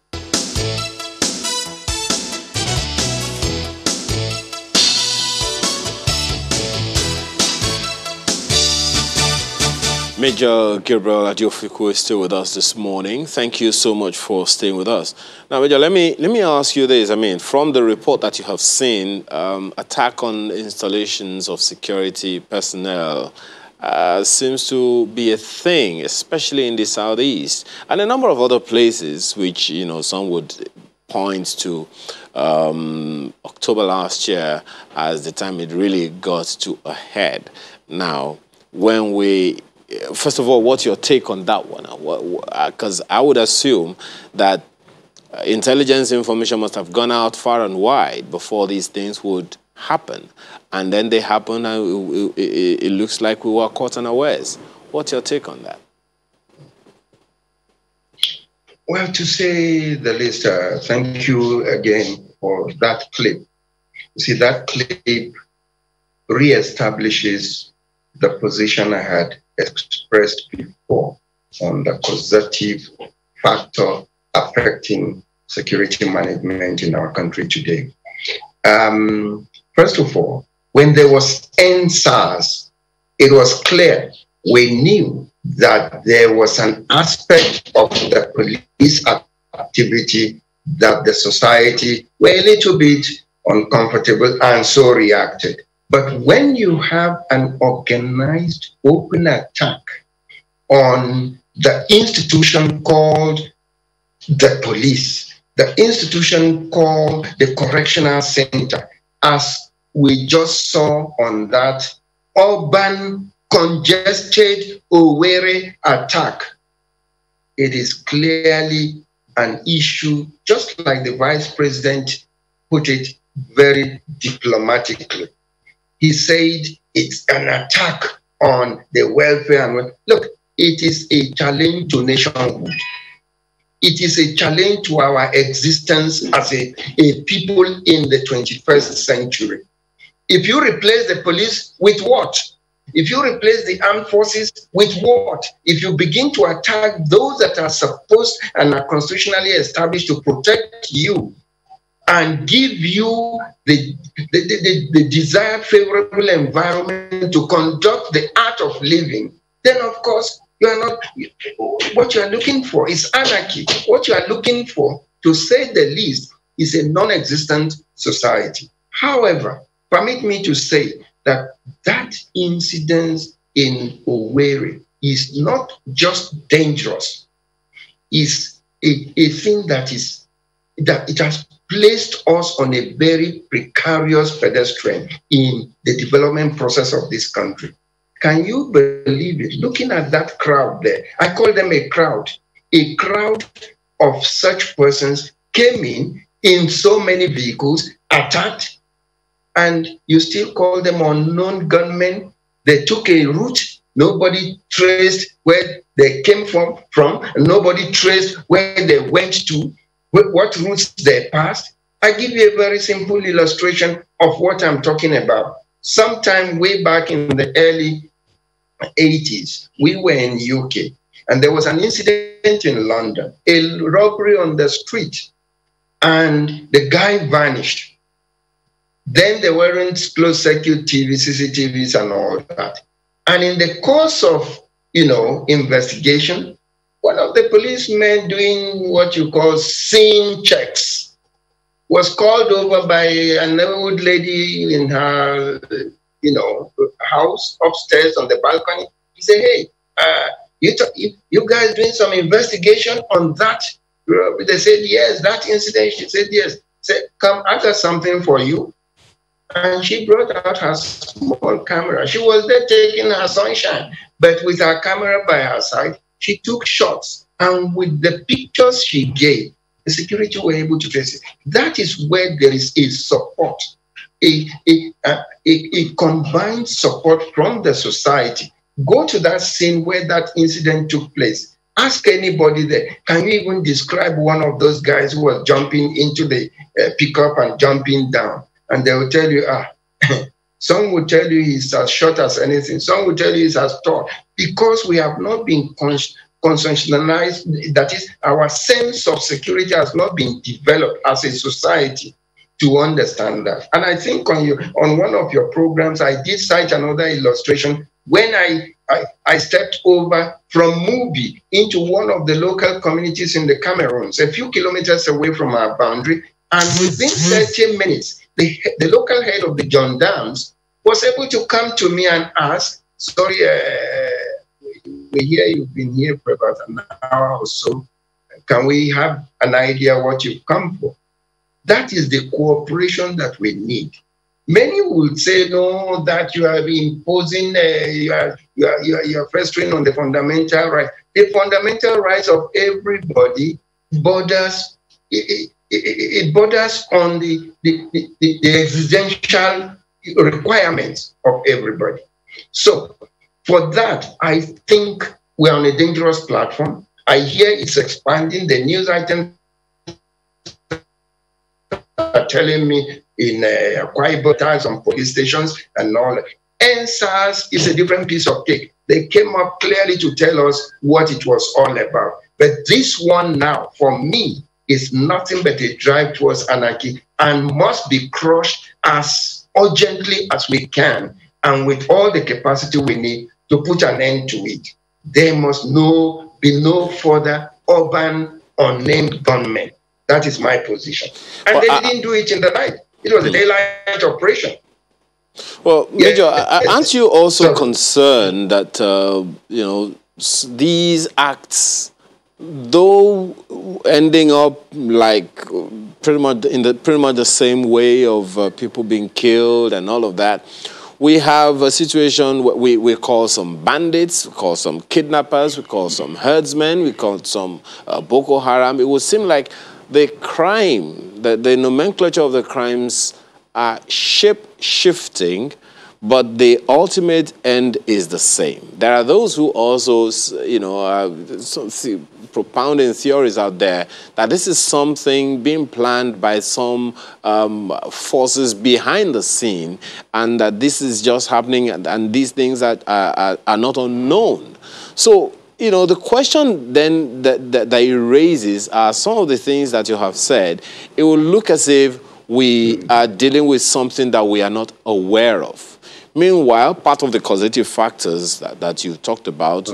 Major Gabriel Adiofiku is still with us this morning. Thank you so much for staying with us. Now, Major, let me ask you this. I mean, from the report that you have seen, attack on installations of security personnel seems to be a thing, especially in the southeast, and a number of other places, which some would point to October last year as the time it really got to a head. Now, when we first of all, what's your take on that one? Because I would assume that intelligence information must have gone out far and wide before these things would happen. And then they happen, and it looks like we were caught unawares. What's your take on that? Well, to say the least, thank you again for that clip. You see, that clip reestablishes the position I had expressed before on the causative factor affecting security management in our country today. First of all, when there was NSAS, it was clear, we knew that there was an aspect of the police activity that the society were a little bit uncomfortable and so reacted. But when you have an organized open attack on the institution called the police, the institution called the correctional center, as we just saw on that urban congested Owerri attack, it is clearly an issue, just like the vice president put it very diplomatically. He said it's an attack on the welfare and look, it is a challenge to nationhood. It is a challenge to our existence as a people in the 21st century. If you replace the police with what? If you replace the armed forces with what? If you begin to attack those that are supposed and are constitutionally established to protect you and give you the desired favorable environment to conduct the art of living, then of course you are not, what you are looking for is anarchy. What you are looking for, to say the least, is a non-existent society. However, permit me to say that that incident in Owerri is not just dangerous, it's a thing that it has placed us on a very precarious pedestrian in the development process of this country. Can you believe it? Looking at that crowd there, I call them a crowd of such persons came in so many vehicles, attacked, and you still call them unknown gunmen. They took a route, nobody traced where they came from, nobody traced where they went to, what routes they passed. I give you a very simple illustration of what I'm talking about. Sometime way back in the early 80s, we were in UK, and there was an incident in London, a robbery on the street, and the guy vanished. Then there weren't closed circuit TV, CCTVs and all that. And in the course of, investigation, one of the policemen doing what you call scene checks was called over by an old lady in her, house upstairs on the balcony. He said, hey, you guys doing some investigation on that? They said, yes, that incident. She said, yes. Said, come, I got something for you. And she brought out her small camera. She was there taking her sunshine, but with her camera by her side, she took shots. And with the pictures she gave, the security were able to trace it. That is where there is a support, a combined support from the society. Go to that scene where that incident took place. Ask anybody there, can you even describe one of those guys who was jumping into the pickup and jumping down? And they will tell you, some will tell you he's as short as anything. Some will tell you he's as tall. Because we have not been consensualized, that is, our sense of security has not been developed as a society to understand that. And I think on one of your programs, I did cite another illustration when I stepped over from Mubi into one of the local communities in the Cameroons, a few kilometers away from our boundary, and within 30 minutes, the local head of the gendarmes was able to come to me and ask, sorry, we hear you've been here for about an hour or so. Can we have an idea what you've come for? That is the cooperation that we need. Many would say, no, that you are imposing, you are frustrating on the fundamental right. The fundamental rights of everybody borders, it borders on the existential requirements of everybody. So for that, I think we're on a dangerous platform. I hear it's expanding. The news items are telling me in Akwa Ibom, on police stations and all. NSAS is a different piece of cake. They came up clearly to tell us what it was all about. But this one now, for me, is nothing but a drive towards anarchy and must be crushed as urgently as we can and with all the capacity we need to put an end to it. There must be no further urban unnamed gunmen. That is my position. And they didn't do it in the night. It was a daylight operation. Well, Major, aren't you also concerned that, these acts, though ending up like pretty much the same way of people being killed and all of that, we have a situation where we call some bandits, we call some kidnappers, we call some herdsmen, we call some Boko Haram. It would seem like the crime, the nomenclature of the crimes are shape-shifting, but the ultimate end is the same. There are those who also, propounding theories out there that this is something being planned by some forces behind the scene, and that this is just happening, and these things are not unknown. So, the question then that it raises are some of the things that you have said. It will look as if we are dealing with something that we are not aware of. Meanwhile, part of the causative factors that you talked about,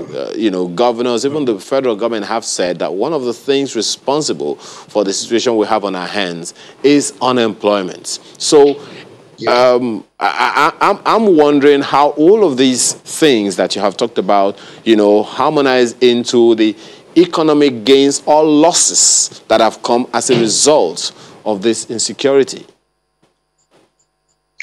governors, even the federal government have said that one of the things responsible for the situation we have on our hands is unemployment. So I'm wondering how all of these things that you have talked about, harmonize into the economic gains or losses that have come as a result of this insecurity.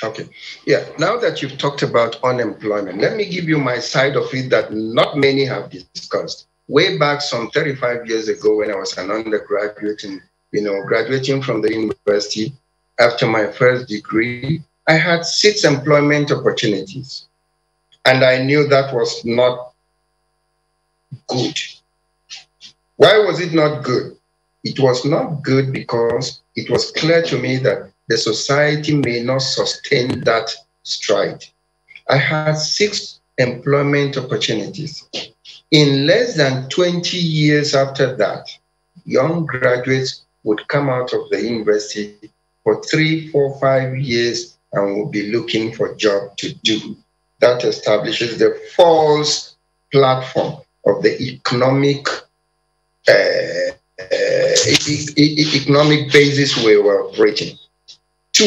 Okay. Yeah. Now that you've talked about unemployment, let me give you my side of it that not many have discussed. Way back some 35 years ago when I was an undergraduate and, graduating from the university after my first degree, I had 6 employment opportunities. And I knew that was not good. Why was it not good? It was not good because it was clear to me that the society may not sustain that stride. I had 6 employment opportunities. In less than 20 years after that, young graduates would come out of the university for 3, 4, 5 years and would be looking for a job to do. That establishes the false platform of the economic basis we were operating. 2,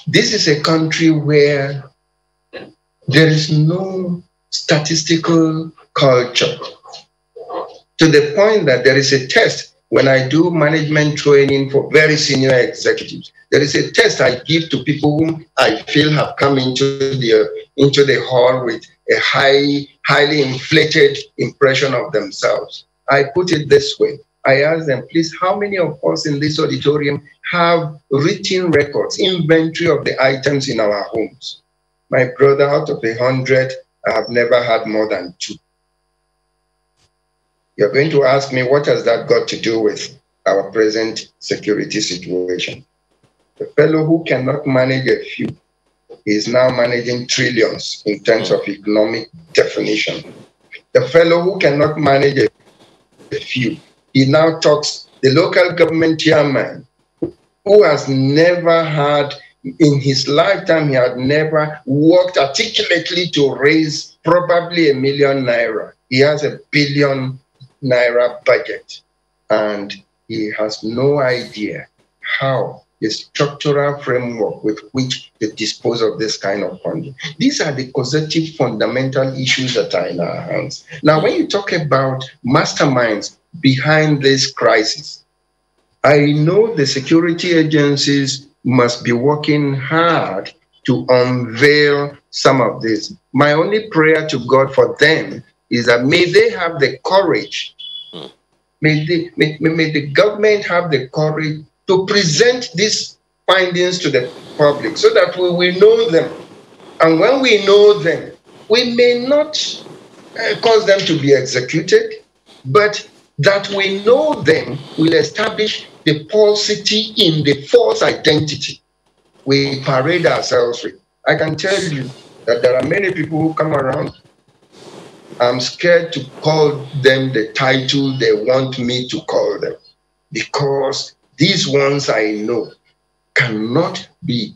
this is a country where there is no statistical culture, to the point that there is a test when I do management training for very senior executives. There is a test I give to people whom I feel have come into the hall with a highly inflated impression of themselves. I put it this way. I ask them, please, how many of us in this auditorium have written records, inventory of the items in our homes? My brother, out of 100, I have never had more than 2. You're going to ask me, what has that got to do with our present security situation? The fellow who cannot manage a few is now managing trillions in terms of economic definition. The fellow who cannot manage a few, he now talks, the local government chairman, who has never had, in his lifetime, he had never worked articulately to raise probably ₦1 million. He has ₦1 billion budget, and he has no idea how the structural framework with which they dispose of this kind of funding. These are the causative fundamental issues that are in our hands. Now, when you talk about masterminds behind this crisis, I know the security agencies must be working hard to unveil some of this. My only prayer to God for them is that may they have the courage, may the government have the courage to present these findings to the public so that we will know them. And when we know them, we may not cause them to be executed, but that we know them will establish the falsity in the false identity we parade ourselves with. I can tell you that there are many people who come around. I'm scared to call them the title they want me to call them, because these ones I know cannot be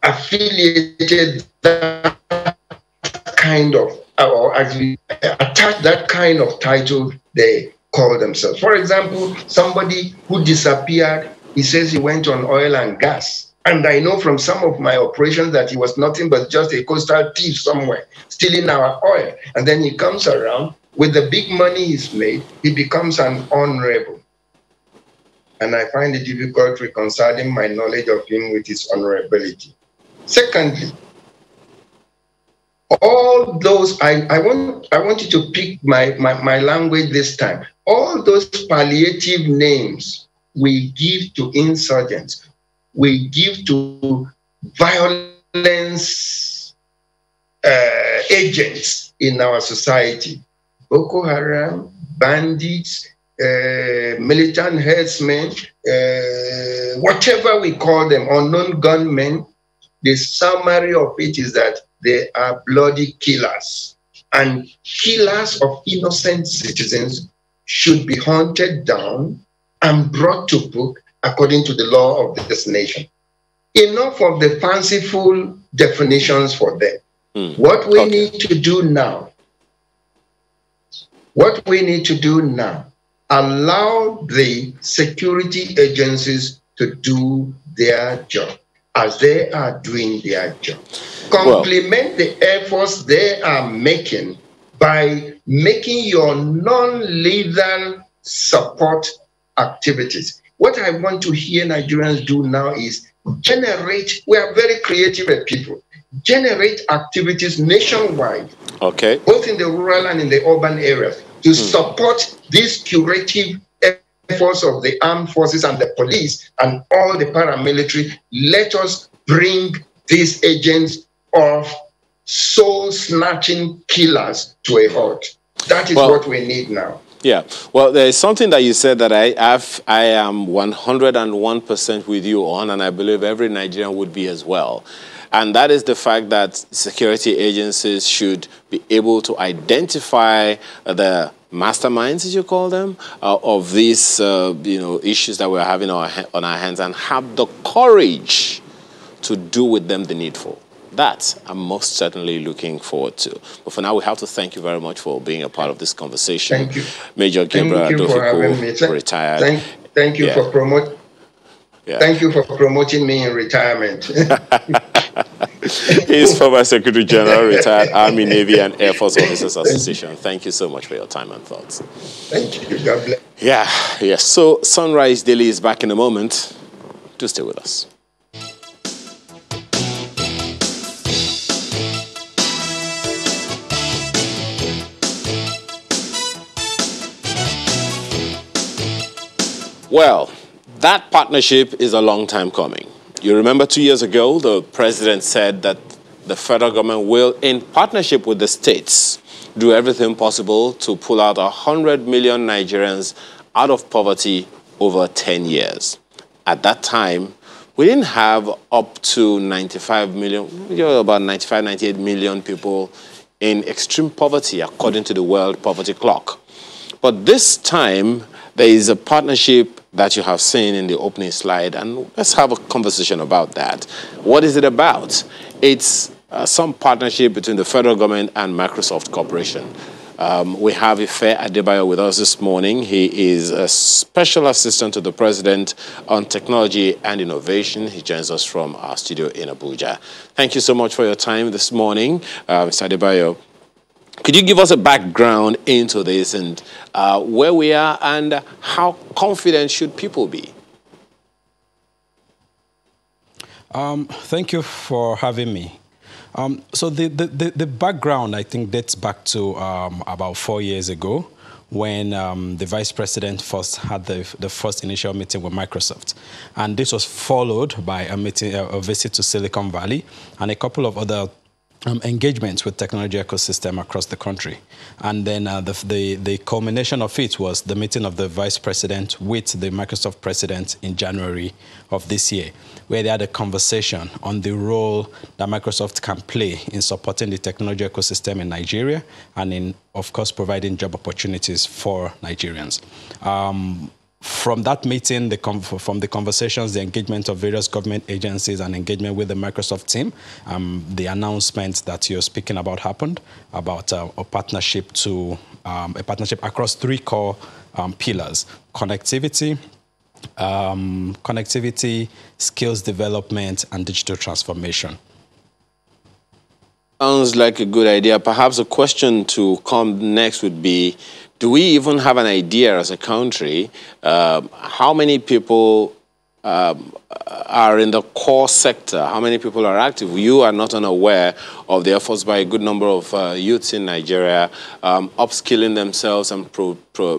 affiliated that kind of, or actually attach that kind of title they call themselves. For example, somebody who disappeared, he says he went on oil and gas. And I know from some of my operations that he was nothing but just a coastal thief somewhere, stealing our oil. And then he comes around with the big money he's made, he becomes an honorable. And I find it difficult reconciling my knowledge of him with his honorability. Secondly, All those, I want you to pick my language this time. All those palliative names we give to insurgents, we give to violence agents in our society. Boko Haram, bandits, militant herdsmen, whatever we call them, unknown gunmen, the summary of it is that they are bloody killers. And killers of innocent citizens should be hunted down and brought to book according to the law of this nation. Enough of the fanciful definitions for them. What we need to do now, allow the security agencies to do their job as they are doing their job. Complement the efforts they are making by making your non-lethal support activities. What I want to hear Nigerians do now is generate, we are very creative people, generate activities nationwide, both in the rural and in the urban areas, to support these curative efforts of the armed forces and the police and all the paramilitary. Let us bring these agents of soul-snatching killers to a halt. That is what we need now. Yeah. Well, there is something that you said that I am 101% with you on, and I believe every Nigerian would be as well. And that is the fact that security agencies should be able to identify the masterminds, as you call them, of these issues that we're having on our hands, and have the courage to do with them the needful. That I'm most certainly looking forward to. But for now, we have to thank you very much for being a part of this conversation. Thank you. Major Gabriel Adofiko, retired. Thank you for promoting. Yeah. Thank you for promoting me in retirement. He's former Secretary General, retired Army, Navy, and Air Force Officers Association. Thank you so much for your time and thoughts. Thank you. God bless. Yeah, yes. So Sunrise Daily is back in a moment. Do stay with us. Well, that partnership is a long time coming. You remember 2 years ago, the president said that the federal government will, in partnership with the states, do everything possible to pull out 100 million Nigerians out of poverty over 10 years. At that time, we didn't have up to 95 million, about 95, 98 million people in extreme poverty, according to the World Poverty Clock. But this time, there is a partnership that you have seen in the opening slide, and let's have a conversation about that. What is it about? It's some partnership between the federal government and Microsoft Corporation. We have Ife Adebayo with us this morning. He is a special assistant to the president on technology and innovation. He joins us from our studio in Abuja. Thank you so much for your time this morning, Mr. Adebayo. Could you give us a background into this and where we are and how confident should people be? Thank you for having me. So the background, I think, dates back to about 4 years ago when the vice president first had the first initial meeting with Microsoft. And this was followed by a visit to Silicon Valley and a couple of other engagements with technology ecosystem across the country. And then the culmination of it was the meeting of the vice president with the Microsoft president in January of this year, where they had a conversation on the role that Microsoft can play in supporting the technology ecosystem in Nigeria and in, of course, providing job opportunities for Nigerians. From that meeting, from the conversations, the engagement of various government agencies and engagement with the Microsoft team, the announcement that you're speaking about happened about a partnership across three core pillars: connectivity, skills development, and digital transformation. Sounds like a good idea. Perhaps a question to come next would be, do we even have an idea as a country how many people are in the core sector? How many people are active? You are not unaware of the efforts by a good number of youths in Nigeria upskilling themselves and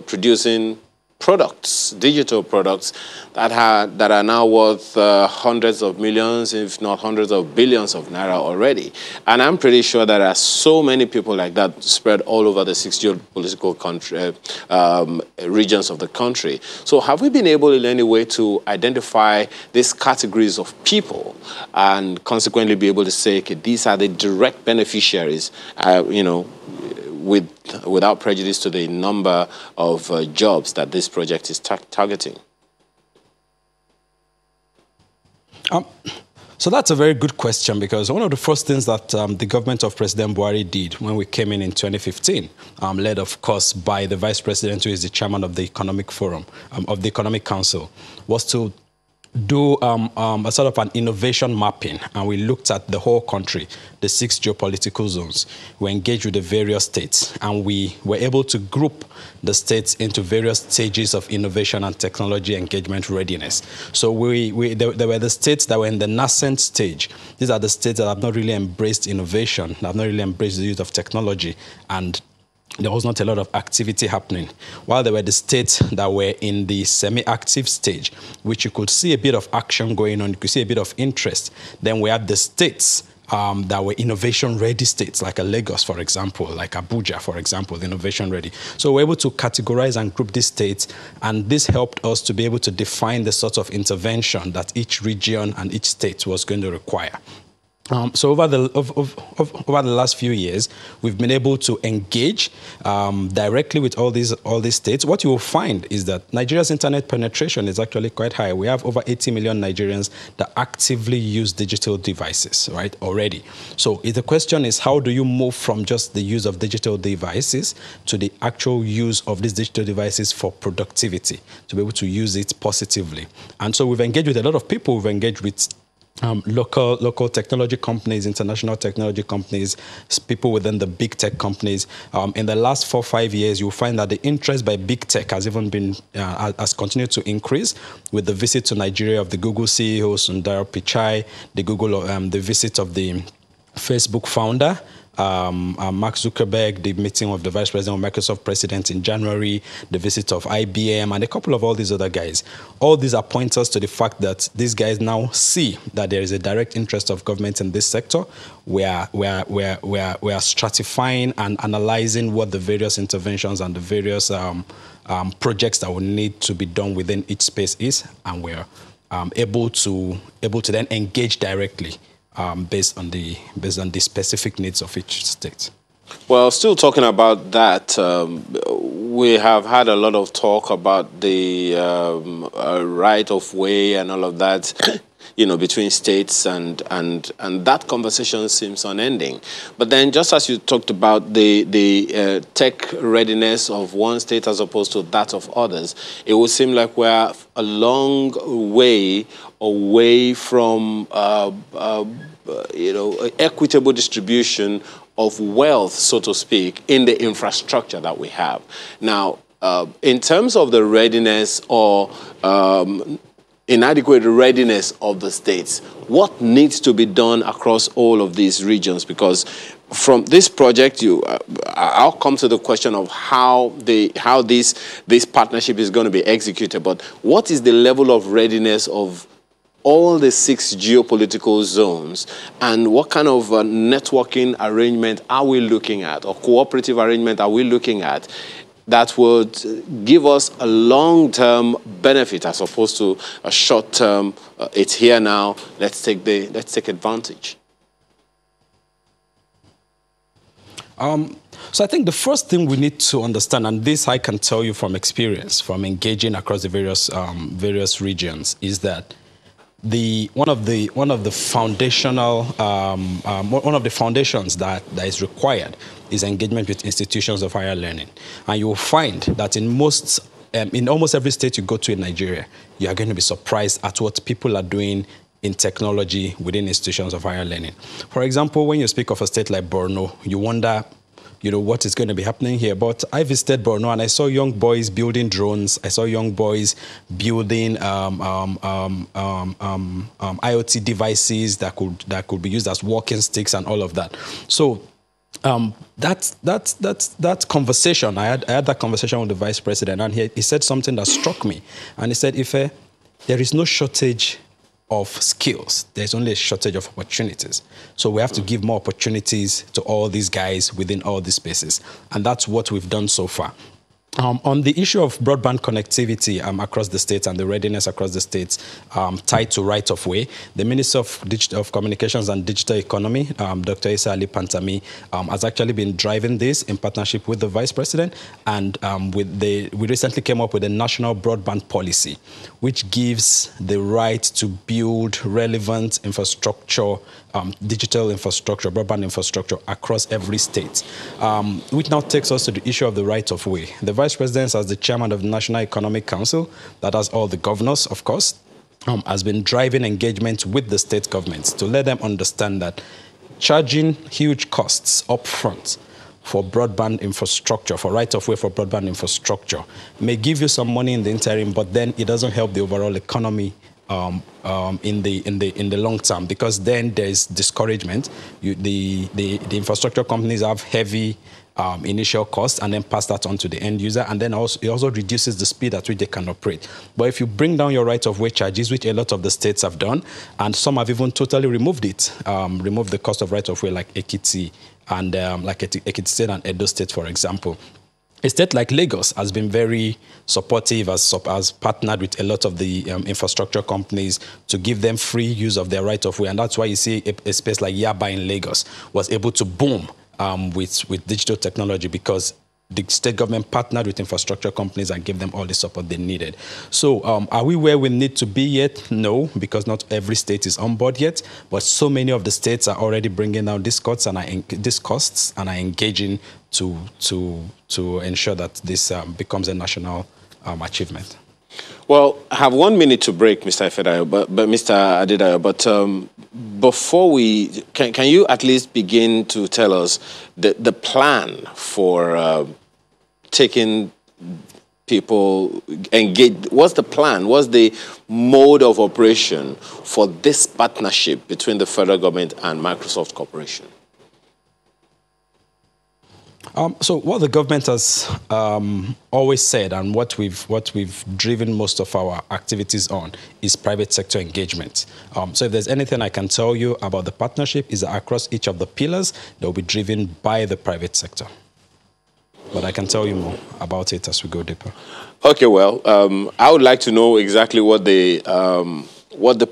producing products, digital products that are now worth hundreds of millions, if not hundreds of billions of naira already. And I'm pretty sure there are so many people like that spread all over the 6 geopolitical regions of the country. So have we been able in any way to identify these categories of people and consequently be able to say, okay, these are the direct beneficiaries, you know, without prejudice to the number of jobs that this project is targeting? So that's a very good question, because one of the first things that the government of President Buhari did when we came in 2015, led, of course, by the Vice President, who is the chairman of the Economic Forum, of the Economic Council, was to do a sort of an innovation mapping, and we looked at the whole country, the 6 geopolitical zones. We engaged with the various states, and we were able to group the states into various stages of innovation and technology engagement readiness. So there were the states that were in the nascent stage. These are the states that have not really embraced innovation, that have not really embraced the use of technology, and there was not a lot of activity happening. While there were the states that were in the semi-active stage, which you could see a bit of action going on, you could see a bit of interest. Then we have the states that were innovation-ready states, like Lagos, for example, like Abuja, for example, innovation-ready. So we're able to categorize and group these states, and this helped us to be able to define the sort of intervention that each region and each state was going to require. So over the last few years, we've been able to engage directly with all these states. What you will find is that Nigeria's internet penetration is actually quite high. We have over 80 million Nigerians that actively use digital devices, right, already. So the question is, how do you move from just the use of digital devices to the actual use of these digital devices for productivity, to be able to use it positively? And so we've engaged with a lot of people. We've engaged with local technology companies, international technology companies, people within the big tech companies. In the last 4 or 5 years, you'll find that the interest by big tech has even been has continued to increase with the visit to Nigeria of the Google CEO Sundar Pichai, the visit of the Facebook founder, Mark Zuckerberg, the meeting of the Vice President of Microsoft President in January, the visit of IBM, and a couple of all these other guys. All these are pointers to the fact that these guys now see that there is a direct interest of government in this sector. We are stratifying and analyzing what the various interventions and the various projects that will need to be done within each space is, and we're able to then engage directly based on the specific needs of each state. Well, still talking about that, we have had a lot of talk about the right of way and all of that, you know, between states, and that conversation seems unending. But then, just as you talked about the tech readiness of one state as opposed to that of others, it would seem like we're a long way away from you know, equitable distribution of wealth, so to speak, in the infrastructure that we have. Now, in terms of the readiness or inadequate readiness of the states, what needs to be done across all of these regions? Because from this project, I'll come to the question of how this partnership is going to be executed, but what is the level of readiness of all the 6 geopolitical zones, and what kind of networking arrangement are we looking at, or cooperative arrangement are we looking at, that would give us a long-term benefit as opposed to a short-term, it's here now, let's take advantage? So I think the first thing we need to understand, and this I can tell you from experience, from engaging across the various regions, is that one of the foundations that is required is engagement with institutions of higher learning. And you will find that in almost every state you go to in Nigeria, you are going to be surprised at what people are doing in technology within institutions of higher learning. For example, when you speak of a state like Borno, you wonder, what is going to be happening here. But I visited Borno and I saw young boys building drones. I saw young boys building IoT devices that could be used as walking sticks and all of that. So that conversation, I had that conversation with the vice president, and he said something that struck me. And he said, Ife, there is no shortage of skills. There's only a shortage of opportunities. So we have to give more opportunities to all these guys within all these spaces. And that's what we've done so far. On the issue of broadband connectivity across the states and the readiness across the states tied to right-of-way, the Minister of Communications and Digital Economy, Dr. Isa Ali Pantami, has actually been driving this in partnership with the Vice President, and we recently came up with a national broadband policy, which gives the right to build relevant infrastructure, digital infrastructure, broadband infrastructure across every state, which now takes us to the issue of the right-of-way. The Vice President, as the chairman of the National Economic Council, that has all the governors, of course, has been driving engagement with the state governments to let them understand that charging huge costs up front for broadband infrastructure, for right-of-way for broadband infrastructure, may give you some money in the interim, but then it doesn't help the overall economy in the long term, because then there's discouragement. The infrastructure companies have heavy initial costs and then pass that on to the end user, and then it also reduces the speed at which they can operate. But if you bring down your right-of-way charges, which a lot of the states have done, and some have even totally removed it, removed the cost of right-of-way, like Ekiti and like Ekiti State and Edo State, for example. A state like Lagos has been very supportive, has partnered with a lot of the infrastructure companies to give them free use of their right-of-way, and that's why you see a space like Yaba in Lagos was able to boom with digital technology, because the state government partnered with infrastructure companies and gave them all the support they needed. So are we where we need to be yet? No, because not every state is on board yet, but so many of the states are already bringing down these costs and are engaging to ensure that this becomes a national achievement. Well, I have 1 minute to break, Mr. Ifedayo, but Mr. Adedayo. But before we, can you at least begin to tell us the plan for taking people engaged? What's the plan? What's the mode of operation for this partnership between the federal government and Microsoft Corporation? So what the government has always said, and what we've driven most of our activities on, is private sector engagement. So if there's anything I can tell you about the partnership, is that across each of the pillars, they'll be driven by the private sector. But I can tell you more about it as we go deeper. Okay, well, I would like to know exactly what the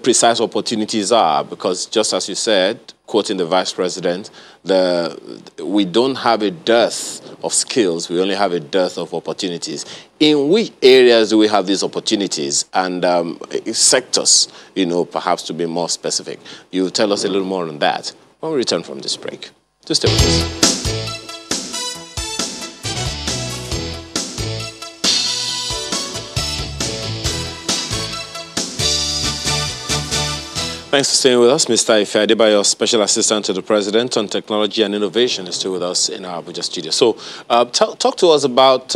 precise opportunities are, because just as you said, quoting the Vice President, we don't have a dearth of skills, we only have a dearth of opportunities. In which areas do we have these opportunities, and sectors, perhaps to be more specific? You tell us a little more on that when we return from this break. Just stay with us. Thanks for staying with us. Mr. Ife Adebayo, Special Assistant to the President on Technology and Innovation, is still with us in our Abuja studio. So talk to us about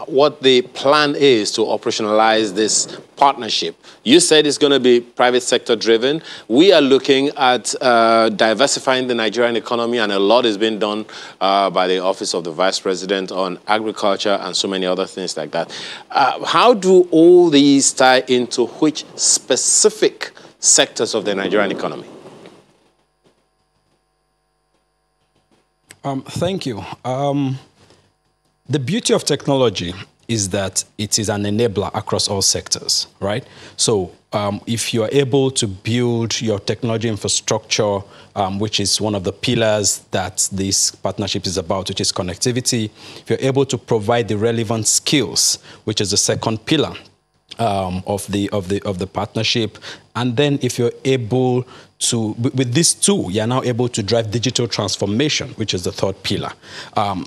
what the plan is to operationalize this partnership. You said it's going to be private sector driven. We are looking at diversifying the Nigerian economy, and a lot is being done by the Office of the Vice President on agriculture and so many other things like that. How do all these tie into which specific sectors of the Nigerian economy? Thank you. The beauty of technology is that it is an enabler across all sectors, right? So if you're able to build your technology infrastructure, which is one of the pillars that this partnership is about, which is connectivity, if you're able to provide the relevant skills, which is the second pillar of the partnership, and then if you're able to, with these two, you're now able to drive digital transformation, which is the third pillar.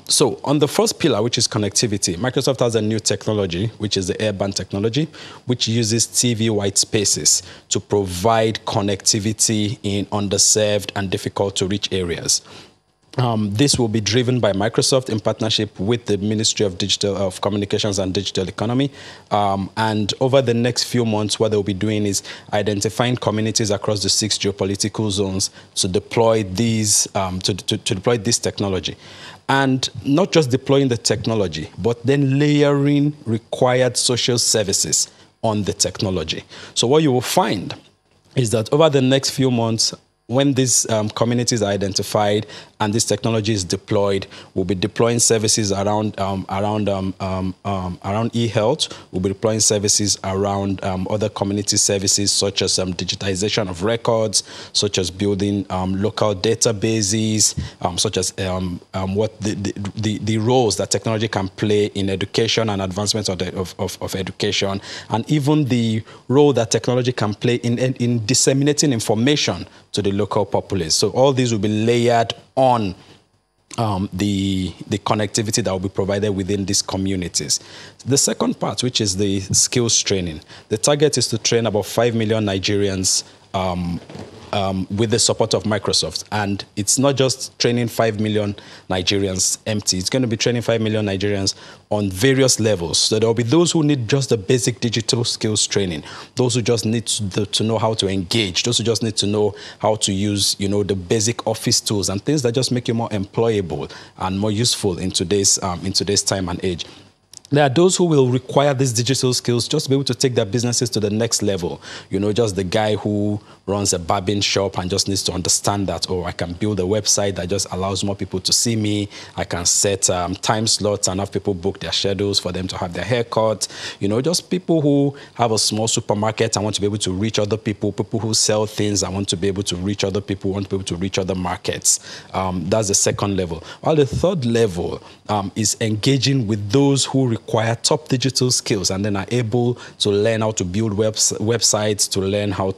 So on the first pillar, which is connectivity, Microsoft has a new technology, which is the airband technology, which uses TV white spaces to provide connectivity in underserved and difficult to reach areas. This will be driven by Microsoft in partnership with the Ministry of Communications and Digital Economy. And over the next few months, what they'll be doing is identifying communities across the 6 geopolitical zones to deploy these to deploy this technology. And not just deploying the technology, but then layering required social services on the technology. So what you will find is that over the next few months, when these communities are identified and this technology is deployed, we'll be deploying services around e-health. We'll be deploying services around other community services such as digitization of records, such as building local databases, such as what the roles that technology can play in education and advancement of education, and even the role that technology can play in disseminating information to the local populace. So all these will be layered on the connectivity that will be provided within these communities. The second part, which is the skills training, the target is to train about 5 million Nigerians with the support of Microsoft. And it's not just training 5 million Nigerians empty. It's going to be training 5 million Nigerians on various levels. So there will be those who need just the basic digital skills training, those who just need to know how to engage, those who just need to know how to use, the basic office tools and things that just make you more employable and more useful in today's time and age. There are those who will require these digital skills just to be able to take their businesses to the next level. Just the guy who runs a barbing shop and just needs to understand that, I can build a website that just allows more people to see me. I can set time slots and have people book their schedules for them to have their haircut. Just people who have a small supermarket and want to be able to reach other people, people who sell things and want to be able to reach other people, want to be able to reach other markets. That's the second level. While the third level is engaging with those who require top digital skills and then are able to learn how to build websites, to learn how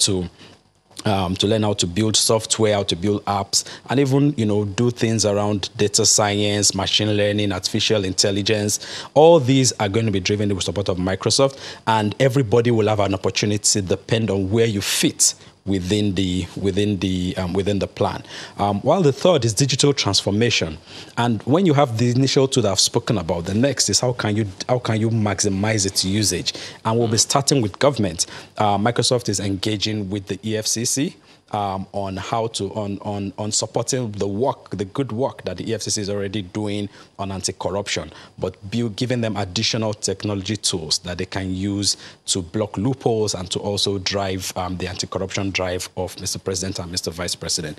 to build software, how to build apps, and even, do things around data science, machine learning, artificial intelligence. All these are going to be driven with the support of Microsoft, and everybody will have an opportunity to depend on where you fit within the plan. While the third is digital transformation, and when you have the initial two that I've spoken about, the next is how can you maximize its usage, and we'll be starting with government. Microsoft is engaging with the EFCC on how to on supporting the good work that the EFCC is already doing on anti-corruption, but giving them additional technology tools that they can use to block loopholes and to also drive the anti-corruption drive of Mr. President and Mr. Vice President.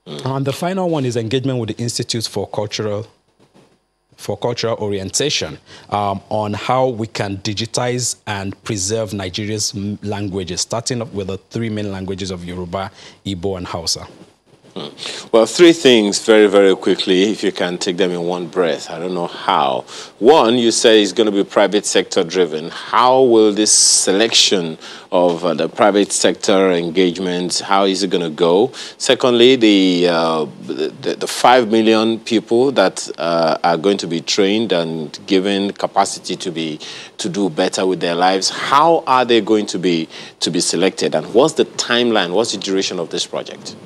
And the final one is engagement with the Institute for Cultural orientation on how we can digitize and preserve Nigeria's languages, starting up with the 3 main languages of Yoruba, Igbo, and Hausa. Well, 3 things very, very quickly, if you can take them in one breath. I don't know how. One, you say it's going to be private sector driven. How will this selection of the private sector engagement, how is it going to go? Secondly, the 5 million people that are going to be trained and given capacity to do better with their lives, how are they going to be selected? And what's the timeline? What's the duration of this project?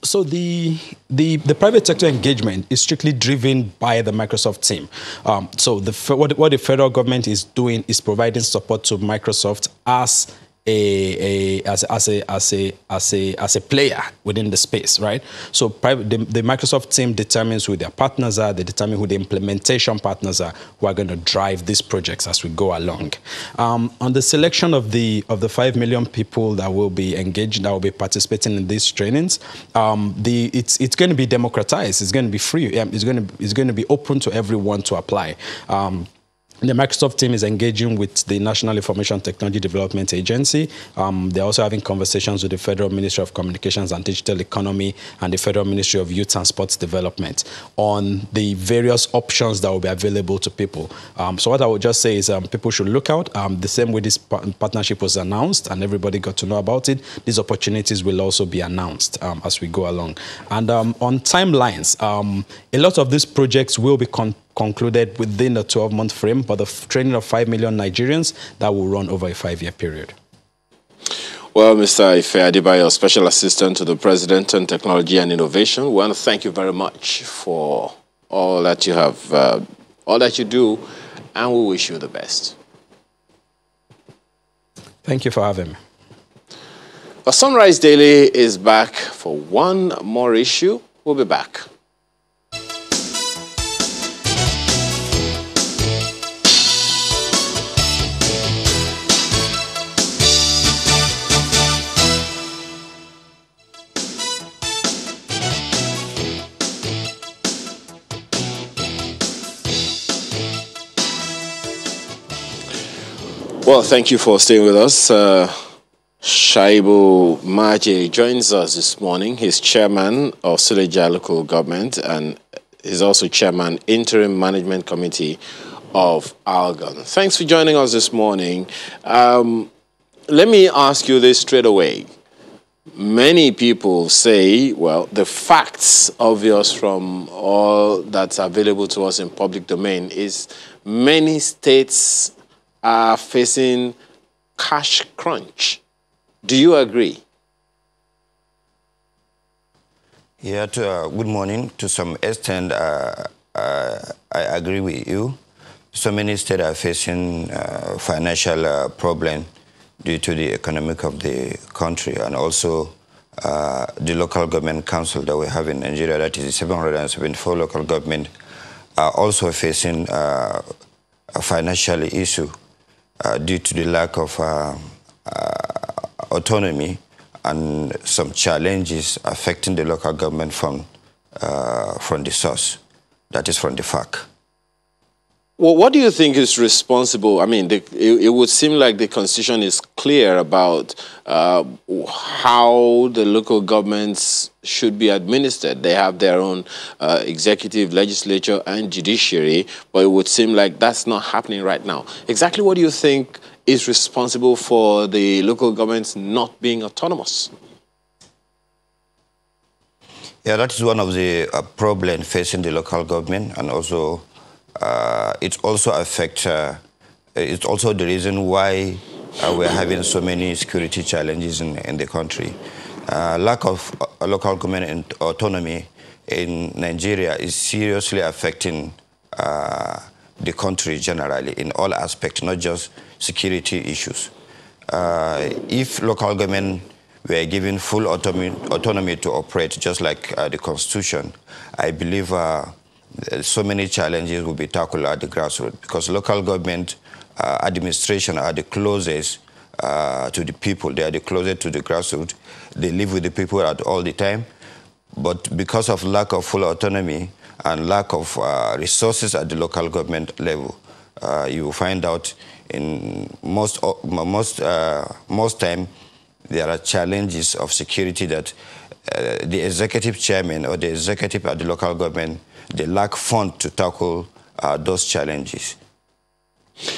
So the private sector engagement is strictly driven by the Microsoft team. So what the federal government is doing is providing support to Microsoft as a player within the space, right? So the Microsoft team determines who their partners are. They determine who the implementation partners are who are going to drive these projects as we go along. On the selection of the 5 million people that will be engaged, that will be participating in these trainings, it's going to be democratized. It's going to be free. It's going to be open to everyone to apply. The Microsoft team is engaging with the National Information Technology Development Agency. They're also having conversations with the Federal Ministry of Communications and Digital Economy and the Federal Ministry of Youth and Sports Development on the various options that will be available to people. So what I would just say is people should look out. The same way this partnership was announced and everybody got to know about it, these opportunities will also be announced as we go along. And on timelines, a lot of these projects will be concluded within a 12-month frame, but the training of 5 million Nigerians, that will run over a 5-year period. Well, Mr. Ife Adebayo, Special Assistant to the President on Technology and Innovation, we want to thank you very much for all that you have, all that you do, and we wish you the best. Thank you for having me. The Sunrise Daily is back for one more issue. We'll be back. Well, thank you for staying with us. Shaibu Maje joins us this morning. He's chairman of Suleja Local Government and he's also chairman Interim Management Committee of Algon. Thanks for joining us this morning. Let me ask you this straight away. Many people say, well, the facts obvious from all that's available to us in public domain is many states are facing cash crunch. Do you agree? Yeah, good morning. To some extent, I agree with you. So many states are facing financial problem due to the economic of the country, and also the local government council that we have in Nigeria, that is 774 local government, are also facing a financial issue due to the lack of autonomy and some challenges affecting the local government from the source, that is from the FAC. Well, what do you think is responsible? I mean, it would seem like the Constitution is clear about how the local governments should be administered. They have their own executive, legislature, and judiciary, but it would seem like that's not happening right now. Exactly what do you think is responsible for the local governments not being autonomous? Yeah, that is one of the problems facing the local government, and also it also affects, it's also the reason why we're having so many security challenges in the country. Lack of local government and autonomy in Nigeria is seriously affecting the country generally in all aspects, not just security issues. If local government were given full autonomy to operate, just like the Constitution, I believe so many challenges will be tackled at the grassroots, because local government administration are the closest to the people. They are the closest to the grassroots. They live with the people at all the time. But because of lack of full autonomy and lack of resources at the local government level, you will find out in most time there are challenges of security that the executive chairman or the executive at the local government, they lack funds to tackle those challenges.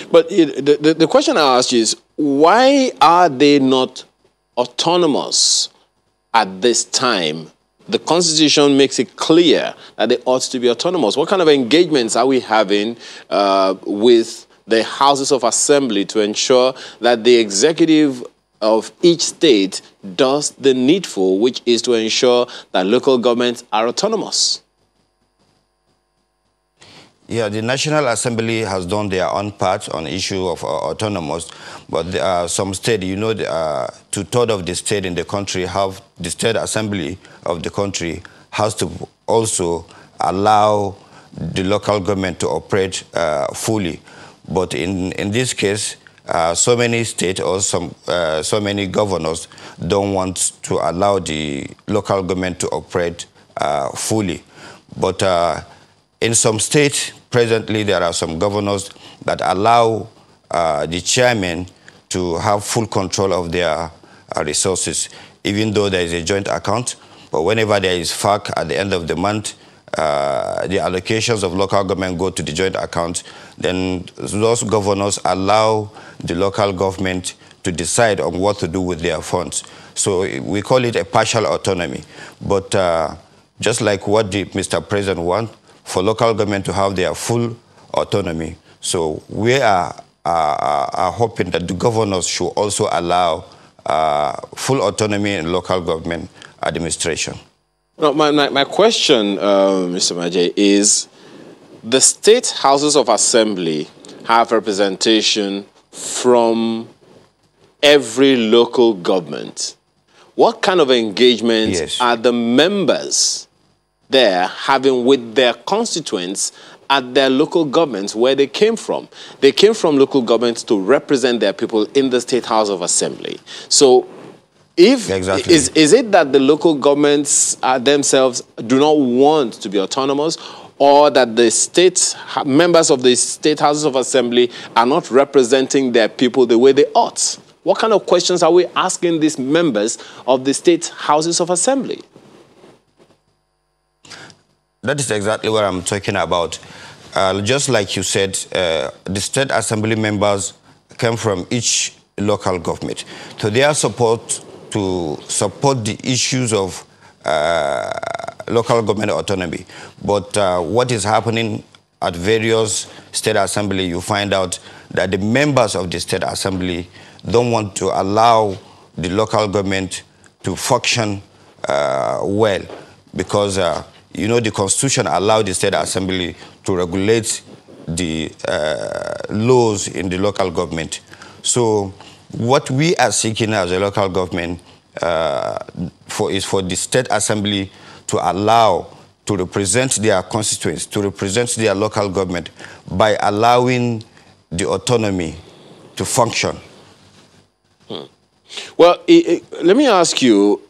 But the question I ask you is, why are they not autonomous at this time? The Constitution makes it clear that they ought to be autonomous. What kind of engagements are we having with the Houses of Assembly to ensure that the executive of each state does the needful, which is to ensure that local governments are autonomous? Yeah, the National Assembly has done their own part on the issue of autonomous, but there are some states, you know, 2/3 of the state in the country have, the state assembly of the country has to also allow the local government to operate fully. But in this case, so many states or so many governors don't want to allow the local government to operate fully. But in some states, presently, there are some governors that allow the chairman to have full control of their resources, even though there is a joint account. But whenever there is FAC at the end of the month, the allocations of local government go to the joint account. Then those governors allow the local government to decide on what to do with their funds. So we call it a partial autonomy. But just like what Mr. President wants, for local government to have their full autonomy. So we are hoping that the governors should also allow full autonomy in local government administration. No, my question, Mr. Maje, is the state houses of assembly have representation from every local government. What kind of engagement are the members there having with their constituents at their local governments where they came from? They came from local governments to represent their people in the State House of Assembly. So if is it that the local governments themselves do not want to be autonomous, or that the members of the State Houses of Assembly are not representing their people the way they ought? What kind of questions are we asking these members of the State Houses of Assembly? That is exactly what I'm talking about. Just like you said, the State Assembly members came from each local government. So they are supposed to support the issues of local government autonomy. But what is happening at various State Assembly, you find out that the members of the State Assembly don't want to allow the local government to function well, because you know, the Constitution allows the State Assembly to regulate the laws in the local government. So what we are seeking as a local government is for the State Assembly to allow to represent their constituents, to represent their local government by allowing the autonomy to function. Well, let me ask you,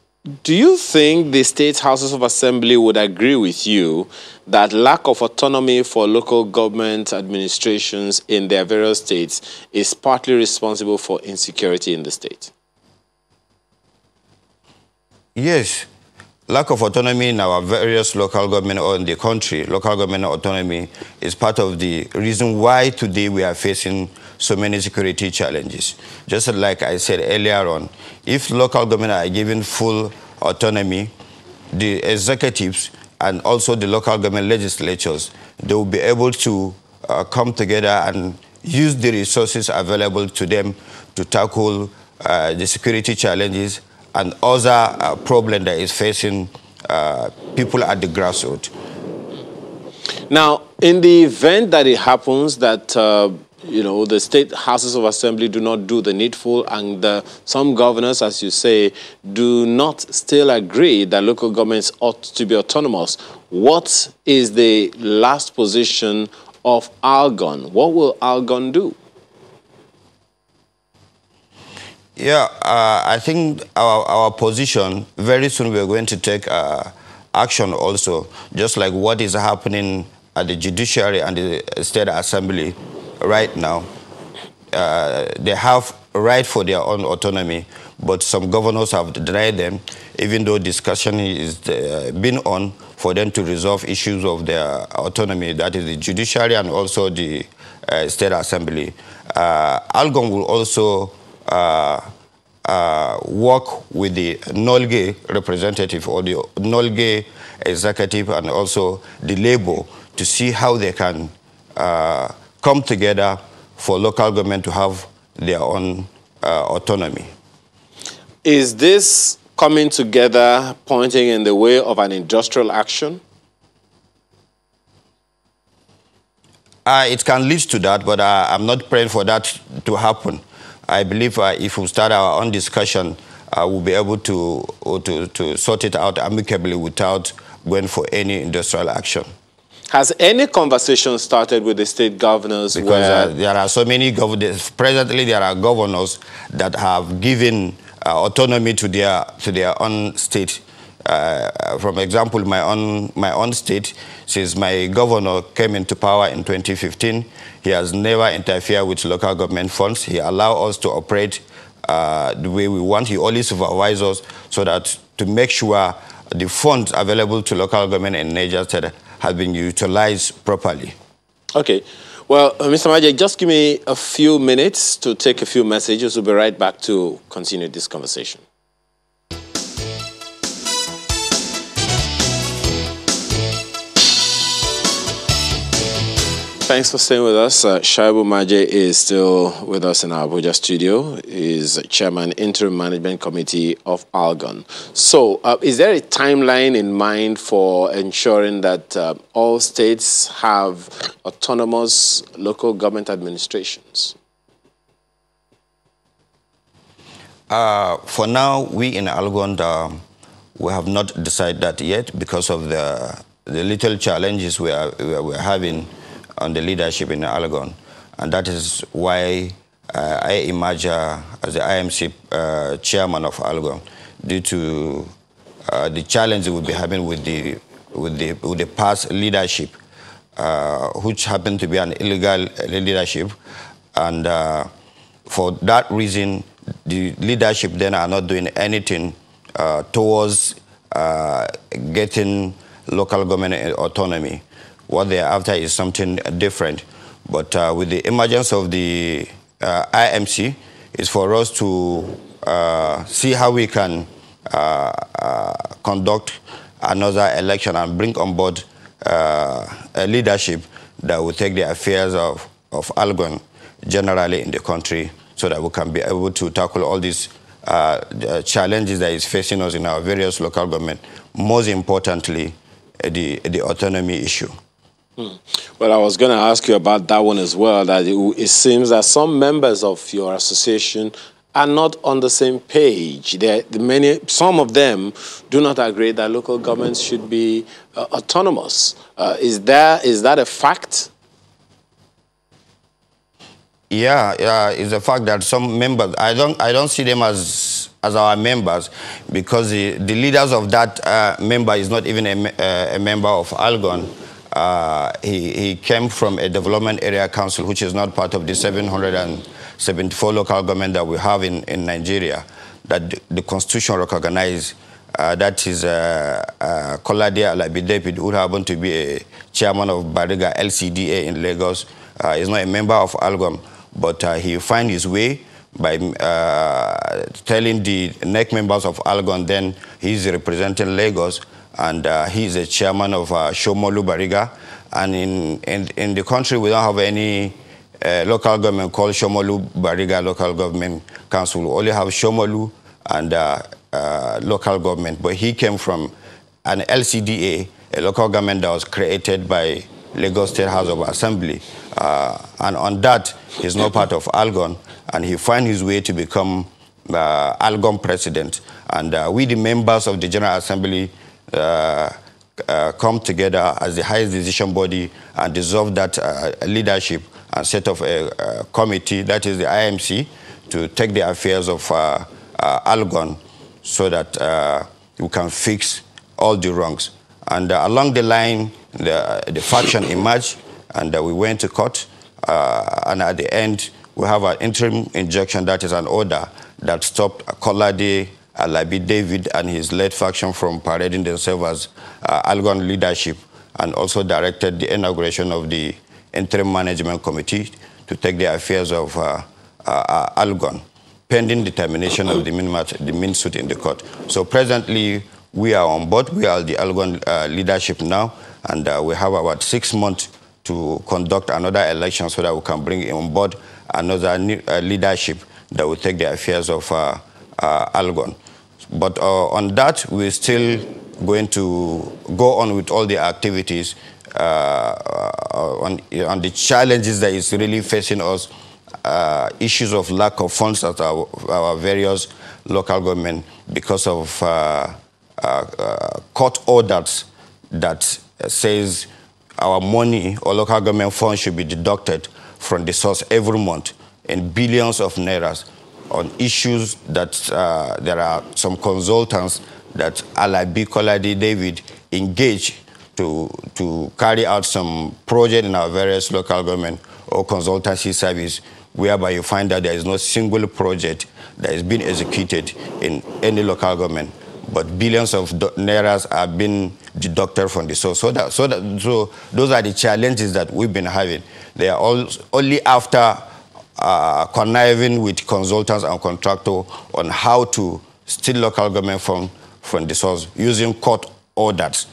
do you think the State Houses of Assembly would agree with you that lack of autonomy for local government administrations in their various states is partly responsible for insecurity in the state? Yes. Lack of autonomy in our various local government or in the country, local government autonomy, is part of the reason why today we are facing so many security challenges. Just like I said earlier on, if local government are given full autonomy, the executives and also the local government legislatures, they will be able to come together and use the resources available to them to tackle the security challenges and other problem that is facing people at the grassroots. Now, in the event that it happens that you know, the State Houses of Assembly do not do the needful, and some governors, as you say, do not still agree that local governments ought to be autonomous, what is the last position of Algon? What will Algon do? Yeah, I think our position, very soon we're going to take action also, just like what is happening at the judiciary and the State Assembly right now. They have a right for their own autonomy, but some governors have denied them, even though discussion is been on for them to resolve issues of their autonomy, that is the judiciary and also the State Assembly. Algon will also work with the Nolge representative or the Nolge executive and also the labor to see how they can come together for local government to have their own autonomy. Is this coming together pointing in the way of an industrial action? It can lead to that, but I'm not praying for that to happen. I believe if we start our own discussion, we'll be able to sort it out amicably without going for any industrial action. Has any conversation started with the state governors? Because there are so many governors. Presently, there are governors that have given autonomy to their own state. For example, my own state, since my governor came into power in 2015, he has never interfered with local government funds. He allows us to operate the way we want. He only supervises us so that to make sure the funds available to local government in Niger State have been utilized properly. Okay. Well, Mr. Maje, just give me a few minutes to take a few messages. We'll be right back to continue this conversation. Thanks for staying with us. Shaibu Maje is still with us in our Abuja studio. He's Chairman, Interim Management Committee of Algon. So, is there a timeline in mind for ensuring that all states have autonomous local government administrations? For now, we in Algon, we have not decided that yet because of the little challenges we're having on the leadership in Algon. And that is why I emerge as the IMC chairman of Algon, due to the challenges we'll be having with the past leadership, which happened to be an illegal leadership. And for that reason, the leadership then are not doing anything towards getting local government autonomy. What they're after is something different. But with the emergence of the IMC, it's for us to see how we can conduct another election and bring on board a leadership that will take the affairs of Algon generally in the country, so that we can be able to tackle all these challenges that is facing us in our various local government, most importantly, the autonomy issue. Well, I was going to ask you about that one as well, that it seems that some members of your association are not on the same page. Some of them do not agree that local governments should be autonomous. Is that a fact? Yeah, it's a fact that some members, I don't see them as our members, because the leaders of that member is not even a member of Algon. He came from a development area council, which is not part of the 774 local government that we have in Nigeria, that the constitution recognizes. That is Kolade Alabi David, who happened to be a chairman of Bariga LCDA in Lagos. He's not a member of Algon, but he found his way by telling the NEC members of Algon, then he's representing Lagos, and he's a chairman of Shomolu Bariga. And in the country, we don't have any local government called Shomolu Bariga Local Government Council. We only have Shomolu and local government. But he came from an LCDA, a local government that was created by Lagos State House of Assembly. And on that, he's not part of Algon, and he found his way to become Algon president. And we, the members of the General Assembly, come together as the highest decision body and dissolve that leadership and set up a committee, that is the IMC, to take the affairs of Algon, so that we can fix all the wrongs. And along the line, the faction emerged, and we went to court. And at the end, we have an interim injunction, that is an order that stopped Kolade Alabi David and his led faction from parading themselves as Algon leadership, and also directed the inauguration of the interim management committee to take the affairs of Algon, pending determination of the main suit in the court. So presently, we are on board. We are the Algon leadership now, and we have about 6 months to conduct another election so that we can bring on board another new, leadership that will take the affairs of Algon. But on that, we're still going to go on with all the activities on the challenges that is really facing us, issues of lack of funds at our various local government because of court orders that says our money or local government funds should be deducted from the source every month in billions of nairas on issues that there are some consultants that Alabi Kolade David engaged to carry out some project in our various local government or consultancy service, whereby you find that there is no single project that is being executed in any local government, but billions of nairas are being deducted from the source. So those are the challenges that we've been having. They are only after conniving with consultants and contractors on how to steal local government from the source using court orders,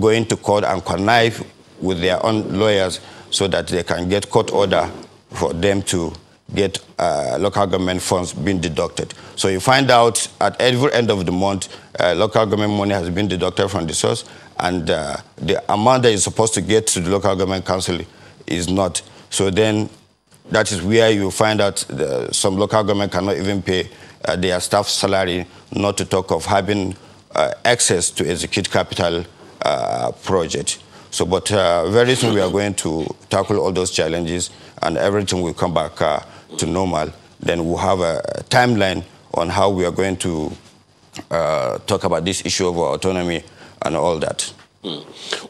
going to court and connive with their own lawyers so that they can get court order for them to get local government funds being deducted. So you find out at every end of the month, local government money has been deducted from the source, and the amount that is supposed to get to the local government council is not. So then that is where you find out some local government cannot even pay their staff salary, not to talk of having access to execute capital project. So, but very soon we are going to tackle all those challenges, and everything will come back to normal. Then we'll have a timeline on how we are going to talk about this issue of autonomy and all that.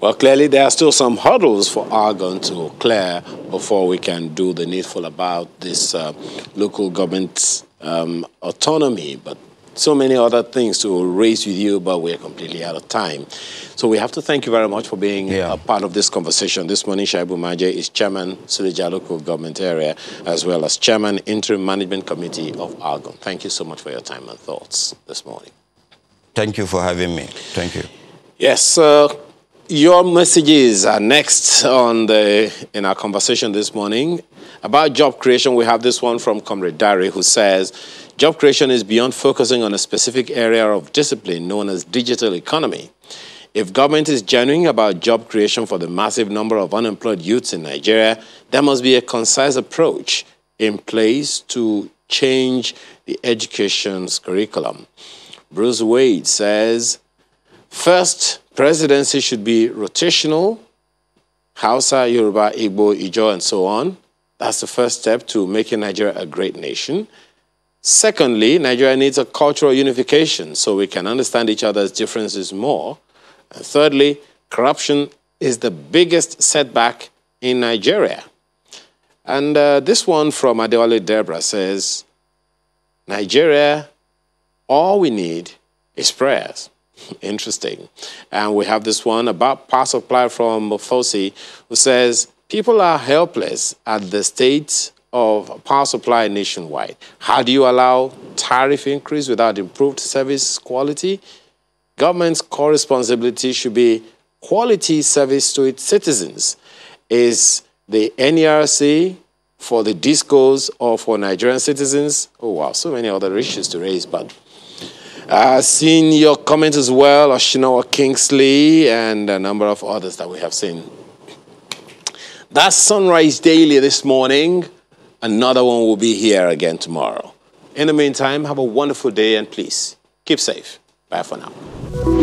Well, clearly there are still some hurdles for Argon to clear before we can do the needful about this local government autonomy, but so many other things to raise with you, but we're completely out of time. So we have to thank you very much for being a part of this conversation. This morning, Shaibu Maje is Chairman, Suleja Local Government Area, as well as Chairman, Interim Management Committee of Argon. Thank you so much for your time and thoughts this morning. Thank you for having me. Thank you. Yes, your messages are next in our conversation this morning. About job creation, we have this one from Comrade Dari, who says, job creation is beyond focusing on a specific area of discipline known as digital economy. If government is genuine about job creation for the massive number of unemployed youths in Nigeria, there must be a concise approach in place to change the education's curriculum. Bruce Wade says, first, presidency should be rotational, Hausa, Yoruba, Igbo, Ijaw, and so on. That's the first step to making Nigeria a great nation. Secondly, Nigeria needs a cultural unification so we can understand each other's differences more. And thirdly, corruption is the biggest setback in Nigeria. And this one from Adewale Debra says, Nigeria, all we need is prayers. Interesting. And we have this one about power supply from Fosi, who says, people are helpless at the state of power supply nationwide. How do you allow tariff increase without improved service quality? Government's core responsibility should be quality service to its citizens. Is the NERC for the discos or for Nigerian citizens? Oh, wow, so many other issues to raise, but seen your comments as well, Oshinawa Kingsley, and a number of others that we have seen. That's Sunrise Daily this morning. Another one will be here again tomorrow. In the meantime, have a wonderful day, and please, keep safe. Bye for now.